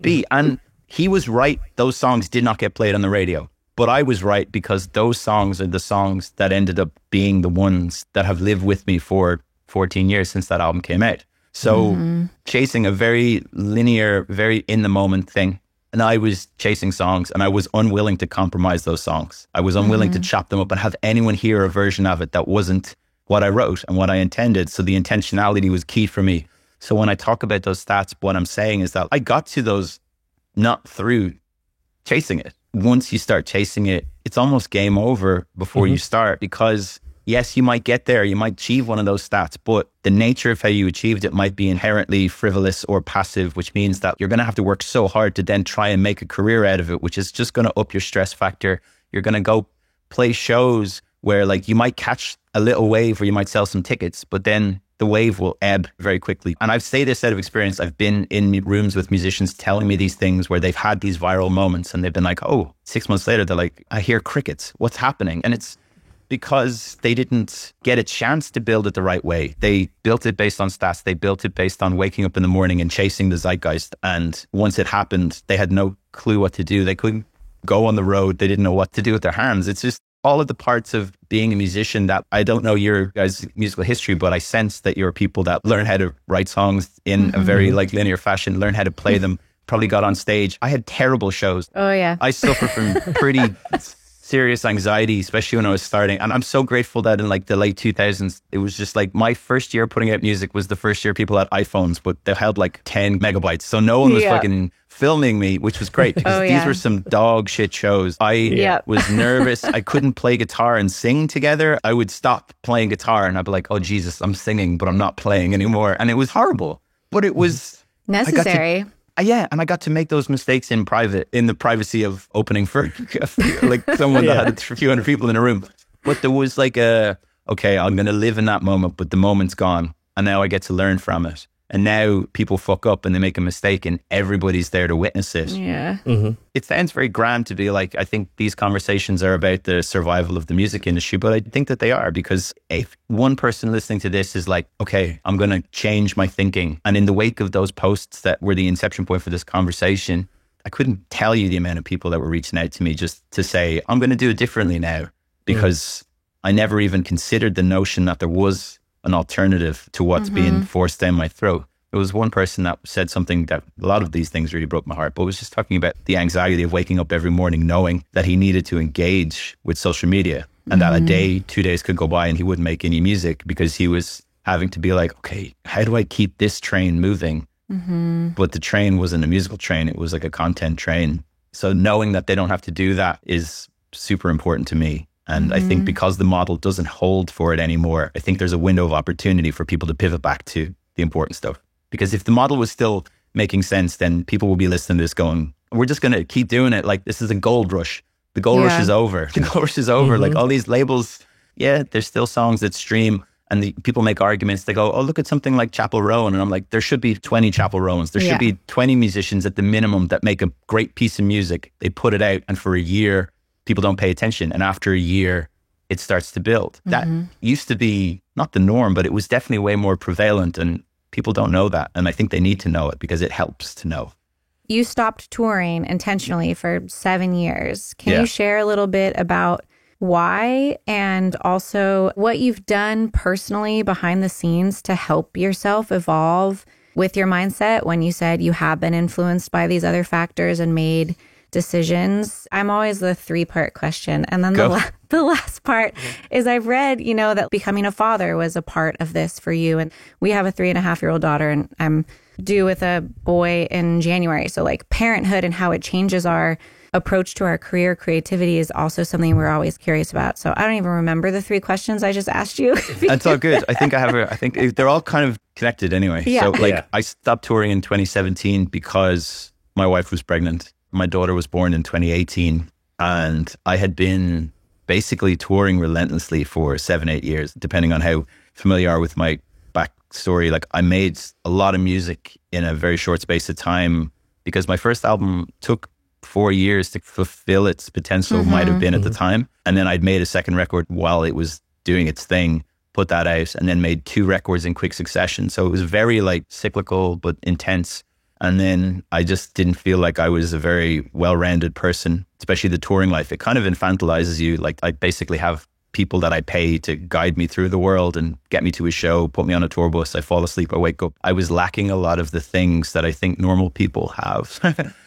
be. And he was right. Those songs did not get played on the radio, but I was right, because those songs are the songs that ended up being the ones that have lived with me for 14 years since that album came out. So chasing a very linear, very in the moment thing. And I was chasing songs and I was unwilling to compromise those songs. I was unwilling to chop them up and have anyone hear a version of it that wasn't what I wrote and what I intended. So the intentionality was key for me. So when I talk about those stats, what I'm saying is that I got to those not through chasing it. Once you start chasing it, it's almost game over before you start, because yes, you might get there, you might achieve one of those stats, but the nature of how you achieved it might be inherently frivolous or passive, which means that you're going to have to work so hard to then try and make a career out of it, which is just going to up your stress factor. You're going to go play shows where like you might catch a little wave or you might sell some tickets, but then the wave will ebb very quickly. And I've say this out of experience. I've been in rooms with musicians telling me these things where they've had these viral moments and they've been like, oh, 6 months later, they're like, I hear crickets. What's happening? And it's because they didn't get a chance to build it the right way. They built it based on stats. They built it based on waking up in the morning and chasing the zeitgeist. And once it happened, they had no clue what to do. They couldn't go on the road. They didn't know what to do with their hands. It's just all of the parts of being a musician that I don't know your guys' musical history, but I sense that you're people that learn how to write songs in a very like linear fashion, learn how to play them, probably got on stage. I had terrible shows. Oh, yeah. I suffer from pretty serious anxiety, especially when I was starting. And I'm so grateful that in like the late 2000s, it was just like my first year putting out music was the first year people had iPhones, but they held like 10 megabytes. So no one was fucking filming me, which was great because these were some dog shit shows. I was nervous. I couldn't play guitar and sing together. I would stop playing guitar and I'd be like, oh Jesus, I'm singing, but I'm not playing anymore. And it was horrible, but it was necessary. And I got to make those mistakes in private, in the privacy of opening for like someone that had a few hundred people in a room. But there was like okay, I'm going to live in that moment, but the moment's gone. And now I get to learn from it. And now people fuck up and they make a mistake and everybody's there to witness it. Yeah. It sounds very grand to be like, I think these conversations are about the survival of the music industry, but I think that they are, because if one person listening to this is like, okay, I'm going to change my thinking. And in the wake of those posts that were the inception point for this conversation, I couldn't tell you the amount of people that were reaching out to me just to say, I'm going to do it differently now, because I never even considered the notion that there was an alternative to what's being forced down my throat. There was one person that said something that a lot of these things really broke my heart, but was just talking about the anxiety of waking up every morning knowing that he needed to engage with social media and that a day, 2 days could go by and he wouldn't make any music because he was having to be like, okay, how do I keep this train moving? But the train wasn't a musical train. It was like a content train. So knowing that they don't have to do that is super important to me. And I think because the model doesn't hold for it anymore, I think there's a window of opportunity for people to pivot back to the important stuff. Because if the model was still making sense, then people will be listening to this going, we're just going to keep doing it. Like this is a gold rush. The gold rush is over. The gold rush is over. Like all these labels, there's still songs that stream and the people make arguments. They go, oh, look at something like Chapel Roan. And I'm like, there should be 20 Chapel Roans. There should be 20 musicians at the minimum that make a great piece of music. They put it out and for a year, people don't pay attention. And after a year, it starts to build. That used to be not the norm, but it was definitely way more prevalent. And people don't know that. And I think they need to know it because it helps to know. You stopped touring intentionally for 7 years. Can you share a little bit about why and also what you've done personally behind the scenes to help yourself evolve with your mindset when you said you have been influenced by these other factors and made decisions? I'm always the 3-part question. And then the last part is I've read, that becoming a father was a part of this for you. And we have a 3.5-year-old daughter and I'm due with a boy in January. So like parenthood and how it changes our approach to our career, creativity is also something we're always curious about. So I don't even remember the 3 questions I just asked you. That's all good. I think they're all kind of connected anyway. So I stopped touring in 2017 because my wife was pregnant. My daughter was born in 2018 and I had been basically touring relentlessly for 7-8 years, depending on how familiar you are with my backstory. Like I made a lot of music in a very short space of time because my first album took 4 years to fulfill its potential, might have been at the time. And then I'd made a second record while it was doing its thing, put that out, and then made 2 records in quick succession. So it was very like cyclical, but intense. And then I just didn't feel like I was a very well-rounded person, especially the touring life. It kind of infantilizes you. Like I basically have people that I pay to guide me through the world and get me to a show, put me on a tour bus. I fall asleep, I wake up. I was lacking a lot of the things that I think normal people have.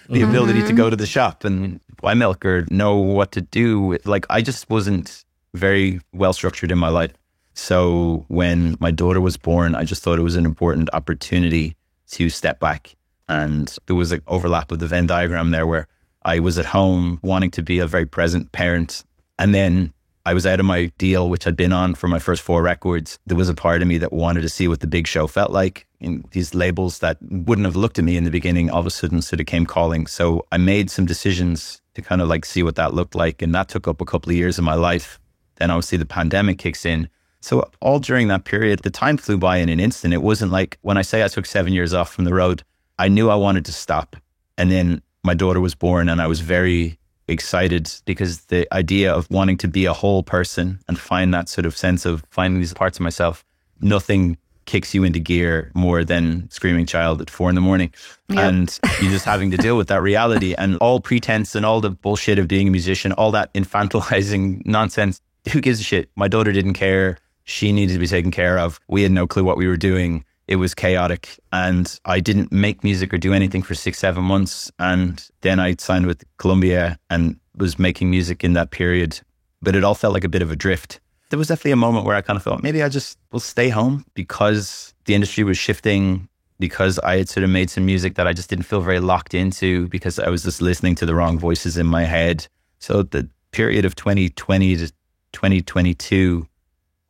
The ability to go to the shop and buy milk or know what to do. Like I just wasn't very well structured in my life. So when my daughter was born, I just thought it was an important opportunity to step back. And there was an overlap of the Venn diagram there where I was at home wanting to be a very present parent. And then I was out of my deal, which I'd been on for my first 4 records. There was a part of me that wanted to see what the big show felt like. In these labels that wouldn't have looked at me in the beginning, all of a sudden sort of came calling. So I made some decisions to kind of like see what that looked like. And that took up a couple of years of my life. Then obviously the pandemic kicks in. So all during that period, the time flew by in an instant. It wasn't like when I say I took 7 years off from the road, I knew I wanted to stop. And then my daughter was born and I was very excited because the idea of wanting to be a whole person and find that sort of sense of finding these parts of myself, nothing kicks you into gear more than Screaming Child at 4 a.m. Yep. And you're just having to deal with that reality and all pretense and all the bullshit of being a musician, all that infantilizing nonsense. Who gives a shit? My daughter didn't care. She needed to be taken care of. We had no clue what we were doing. It was chaotic and I didn't make music or do anything for 6-7 months. And then I signed with Columbia and was making music in that period, but it all felt like a bit of a drift. There was definitely a moment where I kind of thought, maybe I just will stay home because the industry was shifting, because I had sort of made some music that I just didn't feel very locked into because I was just listening to the wrong voices in my head. So the period of 2020 to 2022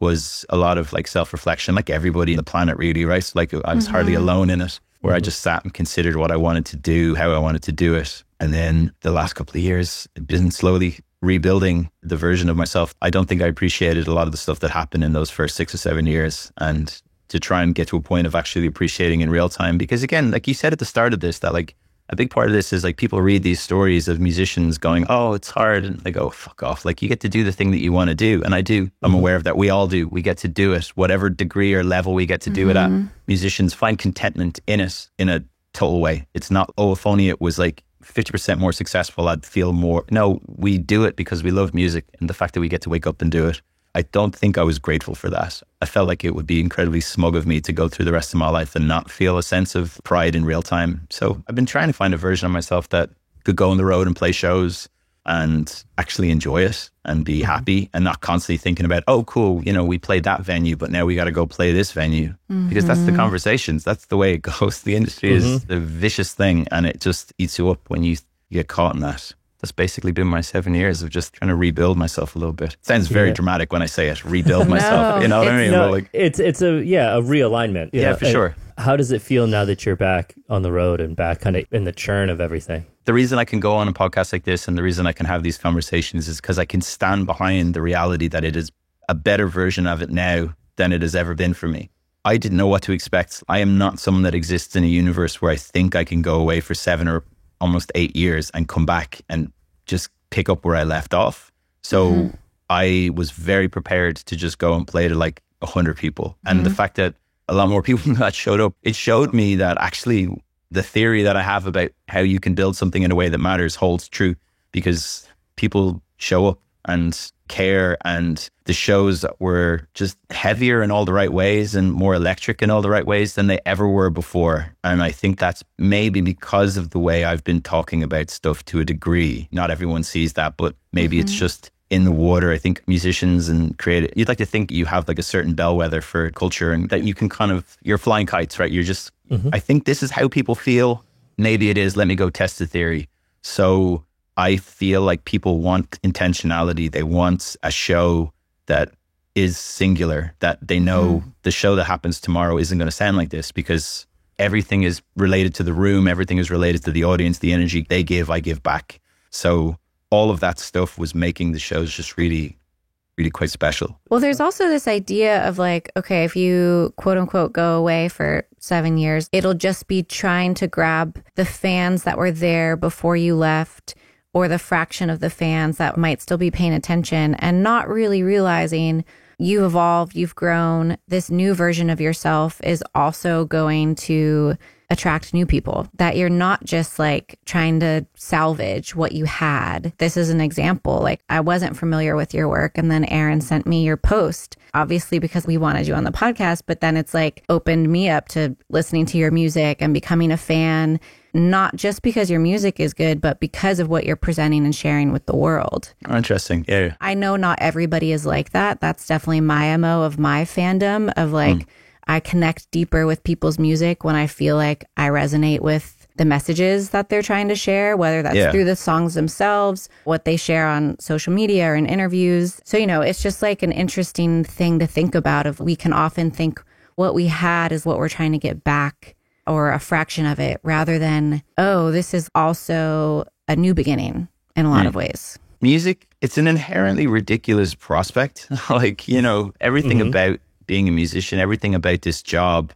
was a lot of like self-reflection, like everybody on the planet really, right? So like I was hardly alone in it, where I just sat and considered what I wanted to do, how I wanted to do it. And then the last couple of years, I've been slowly rebuilding the version of myself. I don't think I appreciated a lot of the stuff that happened in those first 6 or 7 years. And to try and get to a point of actually appreciating in real time. Because again, like you said at the start of this, that like a big part of this is like people read these stories of musicians going, oh, it's hard. And they go, fuck off. Like you get to do the thing that you want to do. And I do. I'm aware of that. We all do. We get to do it. Whatever degree or level we get to do it at. Musicians find contentment in it in a total way. It's not, oh, if only it was like 50% more successful, I'd feel more. No, we do it because we love music. And the fact that we get to wake up and do it. I don't think I was grateful for that. I felt like it would be incredibly smug of me to go through the rest of my life and not feel a sense of pride in real time. So I've been trying to find a version of myself that could go on the road and play shows and actually enjoy it and be happy and not constantly thinking about, oh, cool, you know, we played that venue, but now we got to go play this venue. Because that's the conversations. That's the way it goes. The industry is a vicious thing and it just eats you up when you get caught in that. That's basically been my 7 years of just trying to rebuild myself a little bit. It sounds very dramatic when I say it, rebuild myself. You know what I mean? No, like, it's a realignment. Yeah, for sure. How does it feel now that you're back on the road and back kind of in the churn of everything? The reason I can go on a podcast like this and the reason I can have these conversations is because I can stand behind the reality that it is a better version of it now than it has ever been for me. I didn't know what to expect. I am not someone that exists in a universe where I think I can go away for 7 or almost 8 years and come back and just pick up where I left off. So I was very prepared to just go and play to like 100 people. And the fact that a lot more people that showed up, it showed me that actually the theory that I have about how you can build something in a way that matters holds true, because people show up and care, and the shows were just heavier in all the right ways and more electric in all the right ways than they ever were before. And I think that's maybe because of the way I've been talking about stuff to a degree. Not everyone sees that, but maybe it's just in the water. I think musicians and creative, you'd like to think you have like a certain bellwether for culture and that you can kind of, you're flying kites, right? You're just, I think this is how people feel. Maybe it is, let me go test the theory. So I feel like people want intentionality. They want a show that is singular, that they know the show that happens tomorrow isn't going to sound like this, because everything is related to the room. Everything is related to the audience, the energy they give, I give back. So all of that stuff was making the shows just really, really quite special. Well, there's also this idea of like, okay, if you quote unquote go away for 7 years, it'll just be trying to grab the fans that were there before you left, or the fraction of the fans that might still be paying attention, and not really realizing you evolved, you've grown. This new version of yourself is also going to attract new people, that you're not just like trying to salvage what you had. This is an example. Like, I wasn't familiar with your work, and then Aaron sent me your post, obviously because we wanted you on the podcast, but then it's like opened me up to listening to your music and becoming a fan, not just because your music is good, but because of what you're presenting and sharing with the world. Oh, interesting. Yeah. I know not everybody is like that. That's definitely my MO of my fandom, of like, I connect deeper with people's music when I feel like I resonate with the messages that they're trying to share, whether that's through the songs themselves, what they share on social media or in interviews. So, it's just like an interesting thing to think about. Of we can often think what we had is what we're trying to get back, or a fraction of it, rather than, oh, this is also a new beginning in a lot of ways. Music, it's an inherently ridiculous prospect. Everything about being a musician, everything about this job,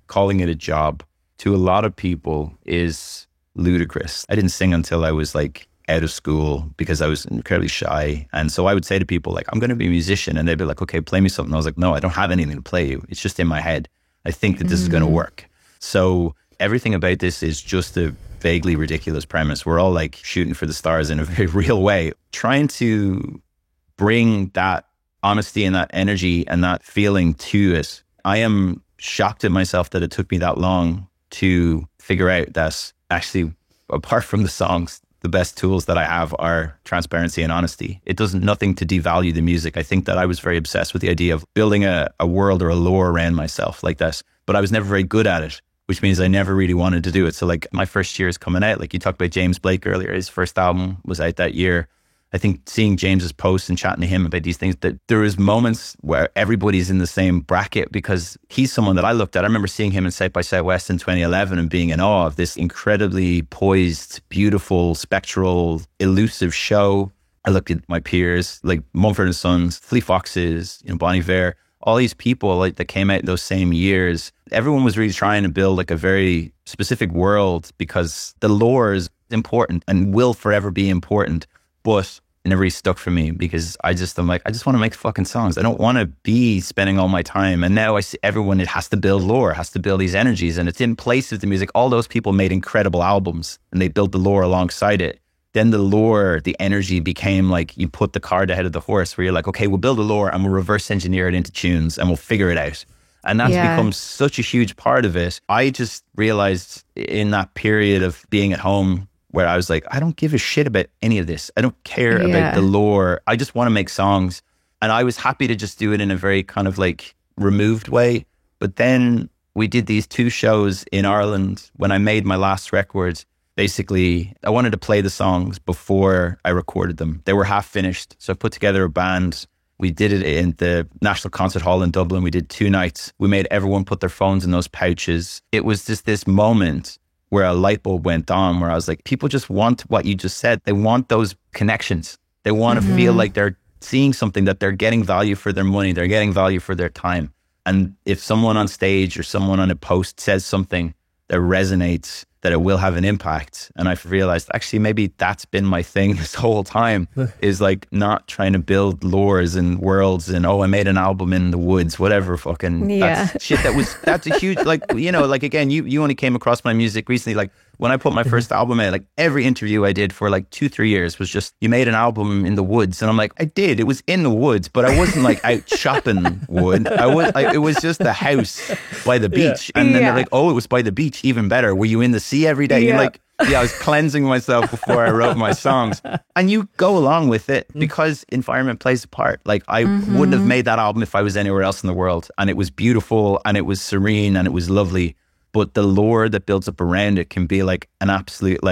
calling it a job, to a lot of people is ludicrous. I didn't sing until I was out of school because I was incredibly shy. And so I would say to people I'm going to be a musician. And they'd be like, okay, play me something. I was like, no, I don't have anything to play you. It's just in my head. I think that this is going to work. So everything about this is just a vaguely ridiculous premise. We're all shooting for the stars in a very real way, trying to bring that honesty and that energy and that feeling to it. I am shocked at myself that it took me that long to figure out that actually, apart from the songs, the best tools that I have are transparency and honesty. It does nothing to devalue the music. I think that I was very obsessed with the idea of building a world or a lore around myself like that, but I was never very good at it, which means I never really wanted to do it. So my first year is coming out. You talked about James Blake earlier. His first album was out that year. I think seeing James's posts and chatting to him about these things, that there is moments where everybody's in the same bracket, because he's someone that I looked at. I remember seeing him in South by Southwest in 2011 and being in awe of this incredibly poised, beautiful, spectral, elusive show. I looked at my peers like Mumford & Sons, Fleet Foxes, Bon Iver, all these people that came out in those same years. Everyone was really trying to build a very specific world, because the lore is important and will forever be important. But it never really stuck for me, because I just want to make fucking songs. I don't want to be spending all my time. And now I see everyone, it has to build lore, has to build these energies, and it's in place of the music. All those people made incredible albums and they built the lore alongside it. Then the lore, the energy became you put the cart ahead of the horse, where you're okay, we'll build a lore and we'll reverse engineer it into tunes and we'll figure it out. And that's become such a huge part of it. I just realized in that period of being at home, where I was I don't give a shit about any of this. I don't care about the lore. I just want to make songs. And I was happy to just do it in a very kind of removed way. But then we did these 2 shows in Ireland when I made my last record. Basically, I wanted to play the songs before I recorded them. They were half finished. So I put together a band. We did it in the National Concert Hall in Dublin. We did 2 nights. We made everyone put their phones in those pouches. It was just this moment where a light bulb went on, where I was people just want what you just said. They want those connections. They want to feel like they're seeing something, that they're getting value for their money. They're getting value for their time. And if someone on stage or someone on a post says something that resonates, that it will have an impact. And I've realized actually maybe that's been my thing this whole time, is not trying to build lores and worlds and, I made an album in the woods, whatever fucking that's shit. That's a huge, again, you only came across my music recently. When I put my first album out, every interview I did for 2-3 years was just, you made an album in the woods. And I'm I did. It was in the woods, but I wasn't out shopping wood. It was just the house by the beach. And then they're it was by the beach, even better. Were you in the sea every day? You're I was cleansing myself before I wrote my songs. And you go along with it because environment plays a part. I wouldn't have made that album if I was anywhere else in the world. And it was beautiful and it was serene and it was lovely. But the lore that builds up around it can be an absolute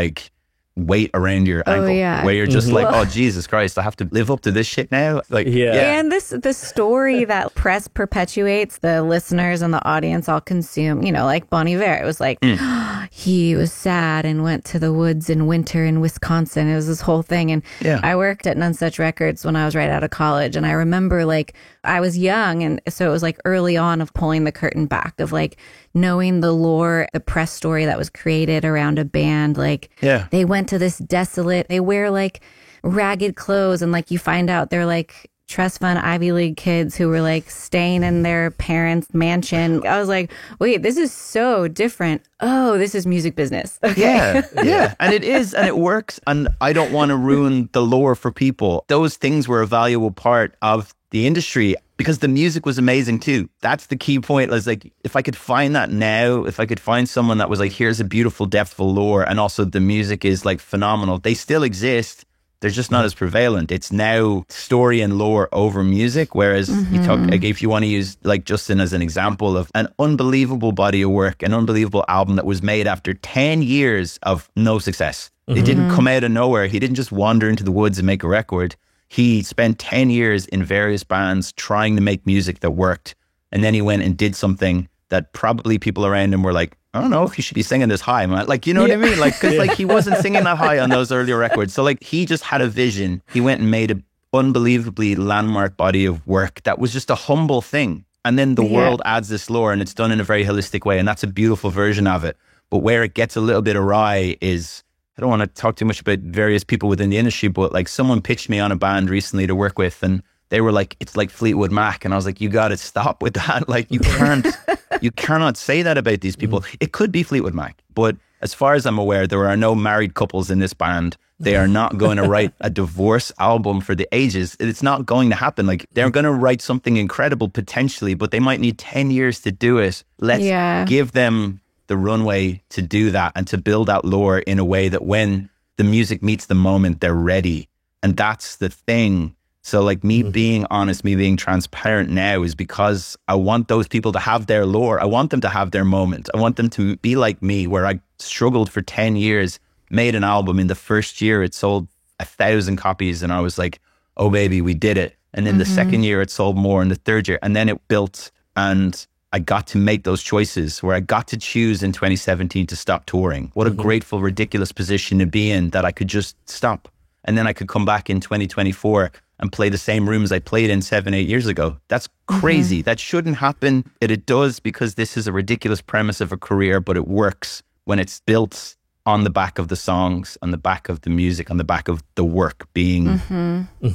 weight around your ankle, where you're just oh Jesus Christ, I have to live up to this shit now. And the story that press perpetuates, the listeners and the audience all consume. Bon Iver, it was he was sad and went to the woods in winter in Wisconsin. It was this whole thing. And I worked at None Such Records when I was right out of college, and I remember I was young, and so it was early on of pulling the curtain back, of knowing the lore, the press story that was created around a band. They went to this desolate, they wear ragged clothes, and you find out they're trust fund Ivy League kids who were staying in their parents' mansion. I was wait, this is so different. Oh, this is music business. Okay. Yeah. And it is, and it works. And I don't want to ruin the lore for people. Those things were a valuable part of the industry, because the music was amazing too. That's the key point. It's if I could find that now, if I could find someone that was here's a beautiful, depthful lore, and also the music is phenomenal. They still exist, they're just not as prevalent. It's now story and lore over music. Whereas you talk, like, if you want to use like Justin as an example of an unbelievable body of work, an unbelievable album that was made after 10 years of no success. It didn't come out of nowhere. He didn't just wander into the woods and make a record. He spent 10 years in various bands trying to make music that worked. And then he went and did something that probably people around him were like, I don't know if you should be singing this high, man. Like, you know what I mean? Like, cause like he wasn't singing that high on those earlier records. So like he just had a vision. He went and made an unbelievably landmark body of work that was just a humble thing. And then the world adds this lore, and it's done in a very holistic way. And that's a beautiful version of it. But where it gets a little bit awry is, I don't want to talk too much about various people within the industry, but like someone pitched me on a band recently to work with, and they were like, it's like Fleetwood Mac. And I was like, you got to stop with that. Like you cannot say that about these people. It could be Fleetwood Mac, but as far as I'm aware, there are no married couples in this band. They are not going to write a divorce album for the ages. It's not going to happen. Like they're going to write something incredible potentially, but they might need 10 years to do it. Let's give them the runway to do that and to build out lore in a way that when the music meets the moment, they're ready. And that's the thing. So like me being honest, me being transparent now is because I want those people to have their lore. I want them to have their moment. I want them to be like me, where I struggled for 10 years, made an album. In the first year, it sold 1,000 copies. And I was like, oh baby, we did it. And then the second year it sold more, and the third year, and then it built. And I got to make those choices where I got to choose in 2017 to stop touring. What a grateful, ridiculous position to be in, that I could just stop. And then I could come back in 2024 and play the same rooms I played in 7-8 years ago. That's crazy. That shouldn't happen. It does, because this is a ridiculous premise of a career, but it works when it's built on the back of the songs, on the back of the music, on the back of the work being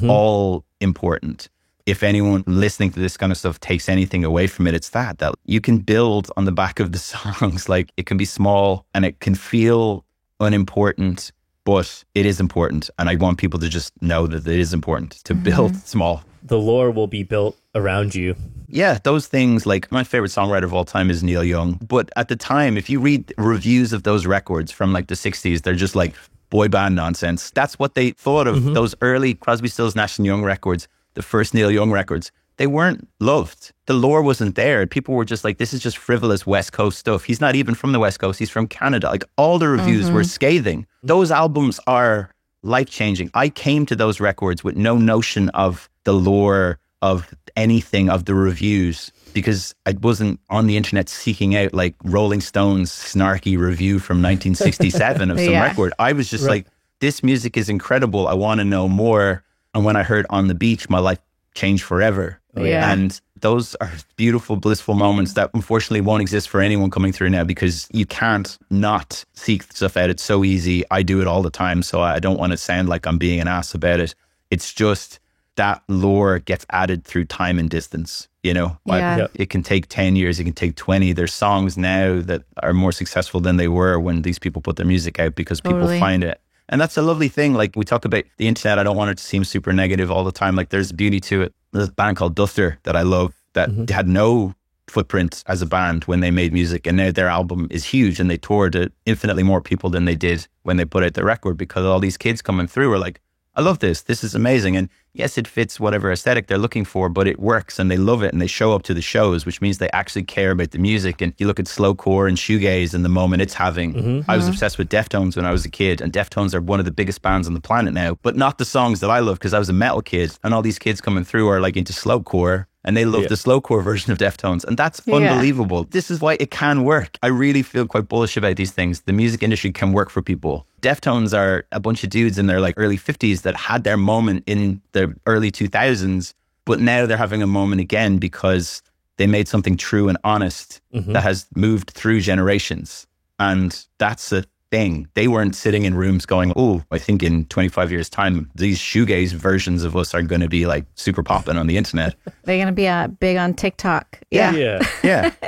all important. If anyone listening to this kind of stuff takes anything away from it, it's that you can build on the back of the songs. Like it can be small and it can feel unimportant, but it is important. And I want people to just know that it is important to build small. The lore will be built around you. Yeah, those things. Like my favorite songwriter of all time is Neil Young. But at the time, if you read reviews of those records from like the 60s, they're just like boy band nonsense. That's what they thought of those early Crosby, Stills, Nash & Young records. The first Neil Young records, they weren't loved. The lore wasn't there. People were just like, this is just frivolous West Coast stuff. He's not even from the West Coast. He's from Canada. Like all the reviews were scathing. Those albums are life-changing. I came to those records with no notion of the lore, of anything, of the reviews, because I wasn't on the internet seeking out like Rolling Stone's snarky review from 1967 of some record. I was just like, this music is incredible. I want to know more. And when I heard On the Beach, my life changed forever. And those are beautiful, blissful moments that unfortunately won't exist for anyone coming through now, because you can't not seek stuff out. It's so easy. I do it all the time. So I don't want to sound like I'm being an ass about it. It's just that lore gets added through time and distance. You know, it can take 10 years, it can take 20. There's songs now that are more successful than they were when these people put their music out, because people find it. And that's a lovely thing. Like we talk about the internet, I don't want it to seem super negative all the time. Like there's beauty to it. There's a band called Duster that I love that had no footprint as a band when they made music. And now their album is huge, and they toured to infinitely more people than they did when they put out their record, because all these kids coming through are like, I love this. This is amazing. And yes, it fits whatever aesthetic they're looking for, but it works and they love it and they show up to the shows, which means they actually care about the music. And you look at slowcore and shoegaze and the moment it's having. I was obsessed with Deftones when I was a kid, and Deftones are one of the biggest bands on the planet now, but not the songs that I love, because I was a metal kid, and all these kids coming through are like into slowcore. And they love the slowcore version of Deftones. And that's unbelievable. This is why it can work. I really feel quite bullish about these things. The music industry can work for people. Deftones are a bunch of dudes in their like early 50s that had their moment in the early 2000s. But now they're having a moment again because they made something true and honest that has moved through generations. And that's a thing. They weren't sitting in rooms going, oh, I think in 25 years time, these shoegaze versions of us are going to be like super popping on the internet. They're going to be big on TikTok. Yeah.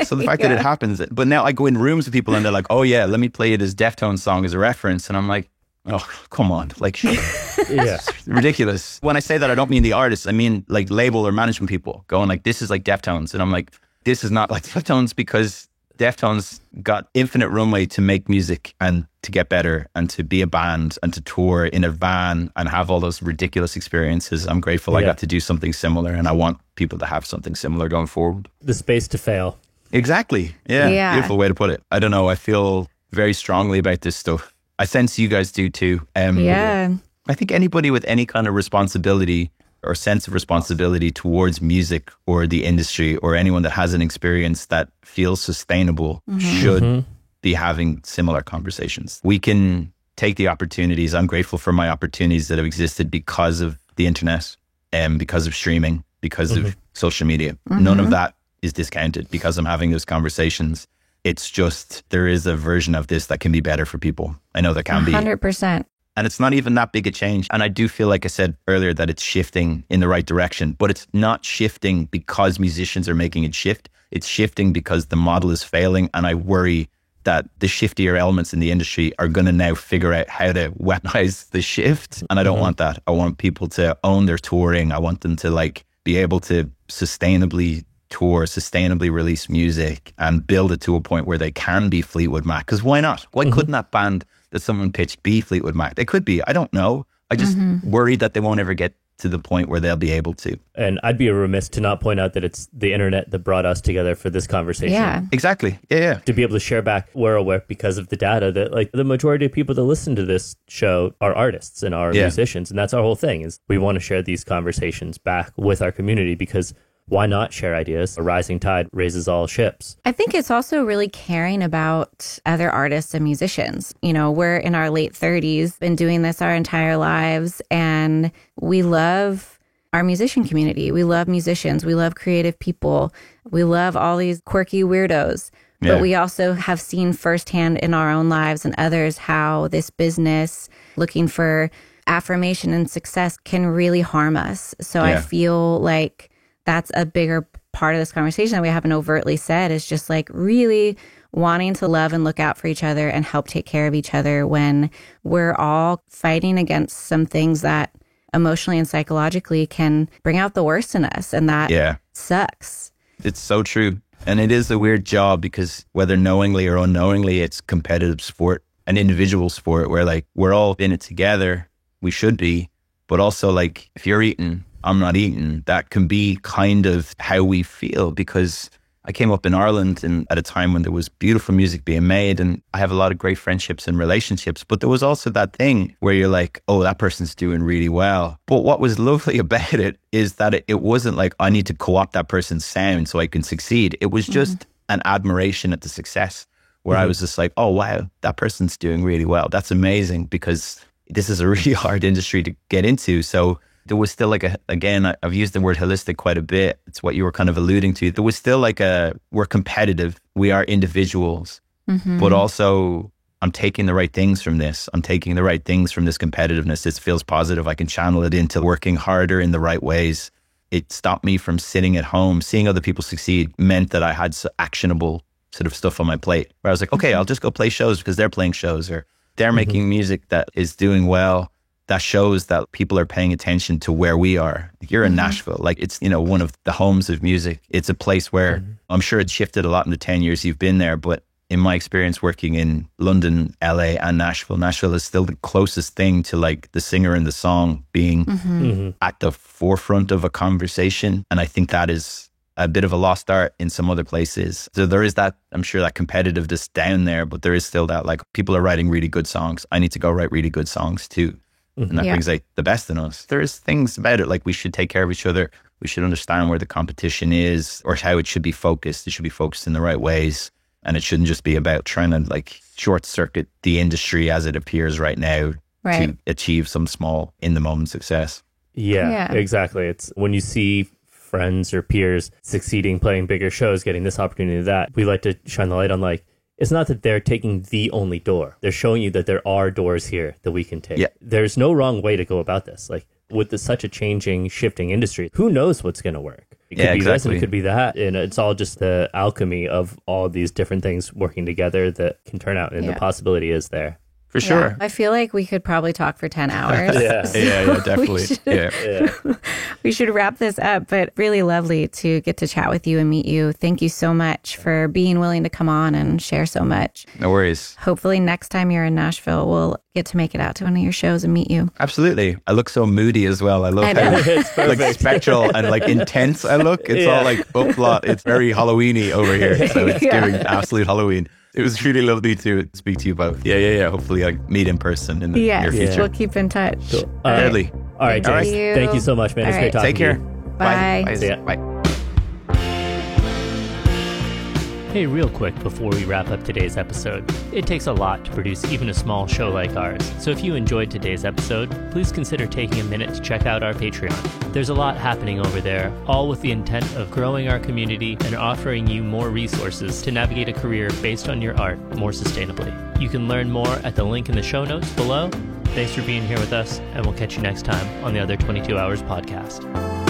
So the fact that it happens, but now I go in rooms with people and they're like, oh yeah, let me play it as Deftones song as a reference. And I'm like, oh, come on. Like, it's ridiculous. When I say that, I don't mean the artists. I mean like label or management people going like, this is like Deftones. And I'm like, this is not like Deftones, because Deftones got infinite runway to make music and to get better and to be a band and to tour in a van and have all those ridiculous experiences. I'm grateful I got to do something similar, and I want people to have something similar going forward. The space to fail. Exactly. Yeah. Beautiful way to put it. I don't know. I feel very strongly about this stuff. I sense you guys do too. I think anybody with any kind of responsibility or sense of responsibility towards music or the industry, or anyone that has an experience that feels sustainable, should be having similar conversations. We can take the opportunities. I'm grateful for my opportunities that have existed because of the internet and because of streaming, because of social media. None of that is discounted because I'm having those conversations. It's just, there is a version of this that can be better for people. I know that can 100%. And it's not even that big a change. And I do feel, like I said earlier, that it's shifting in the right direction, but it's not shifting because musicians are making it shift. It's shifting because the model is failing. And I worry that the shiftier elements in the industry are going to now figure out how to weaponize the shift. And I don't want that. I want people to own their touring. I want them to be able to sustainably tour, sustainably release music and build it to a point where they can be Fleetwood Mac. Because why not? Why couldn't that band that someone pitched be Fleetwood Mac? They could be. I don't know. I just worry that they won't ever get to the point where they'll be able to. And I'd be remiss to not point out that it's the internet that brought us together for this conversation. Yeah. Exactly. Yeah. To be able to share back, we're aware because of the data that the majority of people that listen to this show are artists and are musicians. And that's our whole thing, is we want to share these conversations back with our community, because why not share ideas? A rising tide raises all ships. I think it's also really caring about other artists and musicians. We're in our late 30s, been doing this our entire lives, and we love our musician community. We love musicians. We love creative people. We love all these quirky weirdos. But we also have seen firsthand in our own lives and others how this business, looking for affirmation and success, can really harm us. So I feel like that's a bigger part of this conversation that we haven't overtly said, is just really wanting to love and look out for each other and help take care of each other when we're all fighting against some things that emotionally and psychologically can bring out the worst in us. And that sucks. It's so true. And it is a weird job, because whether knowingly or unknowingly, it's competitive sport, an individual sport where we're all in it together. We should be. But also if you're eating, I'm not eating, that can be kind of how we feel, because I came up in Ireland and at a time when there was beautiful music being made, and I have a lot of great friendships and relationships, but there was also that thing where you're like, oh, that person's doing really well. But what was lovely about it is that it wasn't I need to co-opt that person's sound so I can succeed. It was just an admiration at the success, where I was just like, oh, wow, that person's doing really well. That's amazing, because this is a really hard industry to get into. So there was still again, I've used the word holistic quite a bit. It's what you were kind of alluding to. There was still we're competitive. We are individuals, but also I'm taking the right things from this. I'm taking the right things from this competitiveness. It feels positive. I can channel it into working harder in the right ways. It stopped me from sitting at home. Seeing other people succeed meant that I had actionable sort of stuff on my plate, where I was like, okay, I'll just go play shows because they're playing shows, or they're making music that is doing well. That shows that people are paying attention to where we are. You're in Nashville. It's, one of the homes of music. It's a place where I'm sure it's shifted a lot in the 10 years you've been there. But in my experience working in London, LA, and Nashville is still the closest thing to the singer and the song being at the forefront of a conversation. And I think that is a bit of a lost art in some other places. So there is that, I'm sure, that competitiveness down there, but there is still that people are writing really good songs. I need to go write really good songs too. And that brings the best in us. There's things about it, we should take care of each other. We should understand where the competition is, or how it should be focused. It should be focused in the right ways. And it shouldn't just be about trying to short circuit the industry as it appears right now to achieve some small in the moment success. Yeah, exactly. It's when you see friends or peers succeeding, playing bigger shows, getting this opportunity, that we like to shine the light on it's not that they're taking the only door. They're showing you that there are doors here that we can take. Yeah. There's no wrong way to go about this. With such a changing, shifting industry, who knows what's going to work? It could be this and it could be that. And it's all just the alchemy of all these different things working together that can turn out. And the possibility is there. For sure. Yeah, I feel like we could probably talk for 10 hours. Yeah. Yeah, definitely. We should wrap this up, but really lovely to get to chat with you and meet you. Thank you so much for being willing to come on and share so much. No worries. Hopefully next time you're in Nashville, we'll get to make it out to one of your shows and meet you. Absolutely. I look so moody as well. I love know. how like spectral and like intense I look. It's all like uplot. It's very Halloween-y over here. So it's giving absolute Halloween. It was really lovely to speak to you both. Yeah. Hopefully like meet in person in the near future. We'll keep in touch. Cool. Early. All right, James. Thank you so much, man. It's great talking Take care. to you. Bye. See ya. Bye. Hey, real quick before we wrap up today's episode, it takes a lot to produce even a small show like ours. So if you enjoyed today's episode, please consider taking a minute to check out our Patreon. There's a lot happening over there, all with the intent of growing our community and offering you more resources to navigate a career based on your art more sustainably. You can learn more at the link in the show notes below. Thanks for being here with us, and we'll catch you next time on the Other 22 Hours podcast.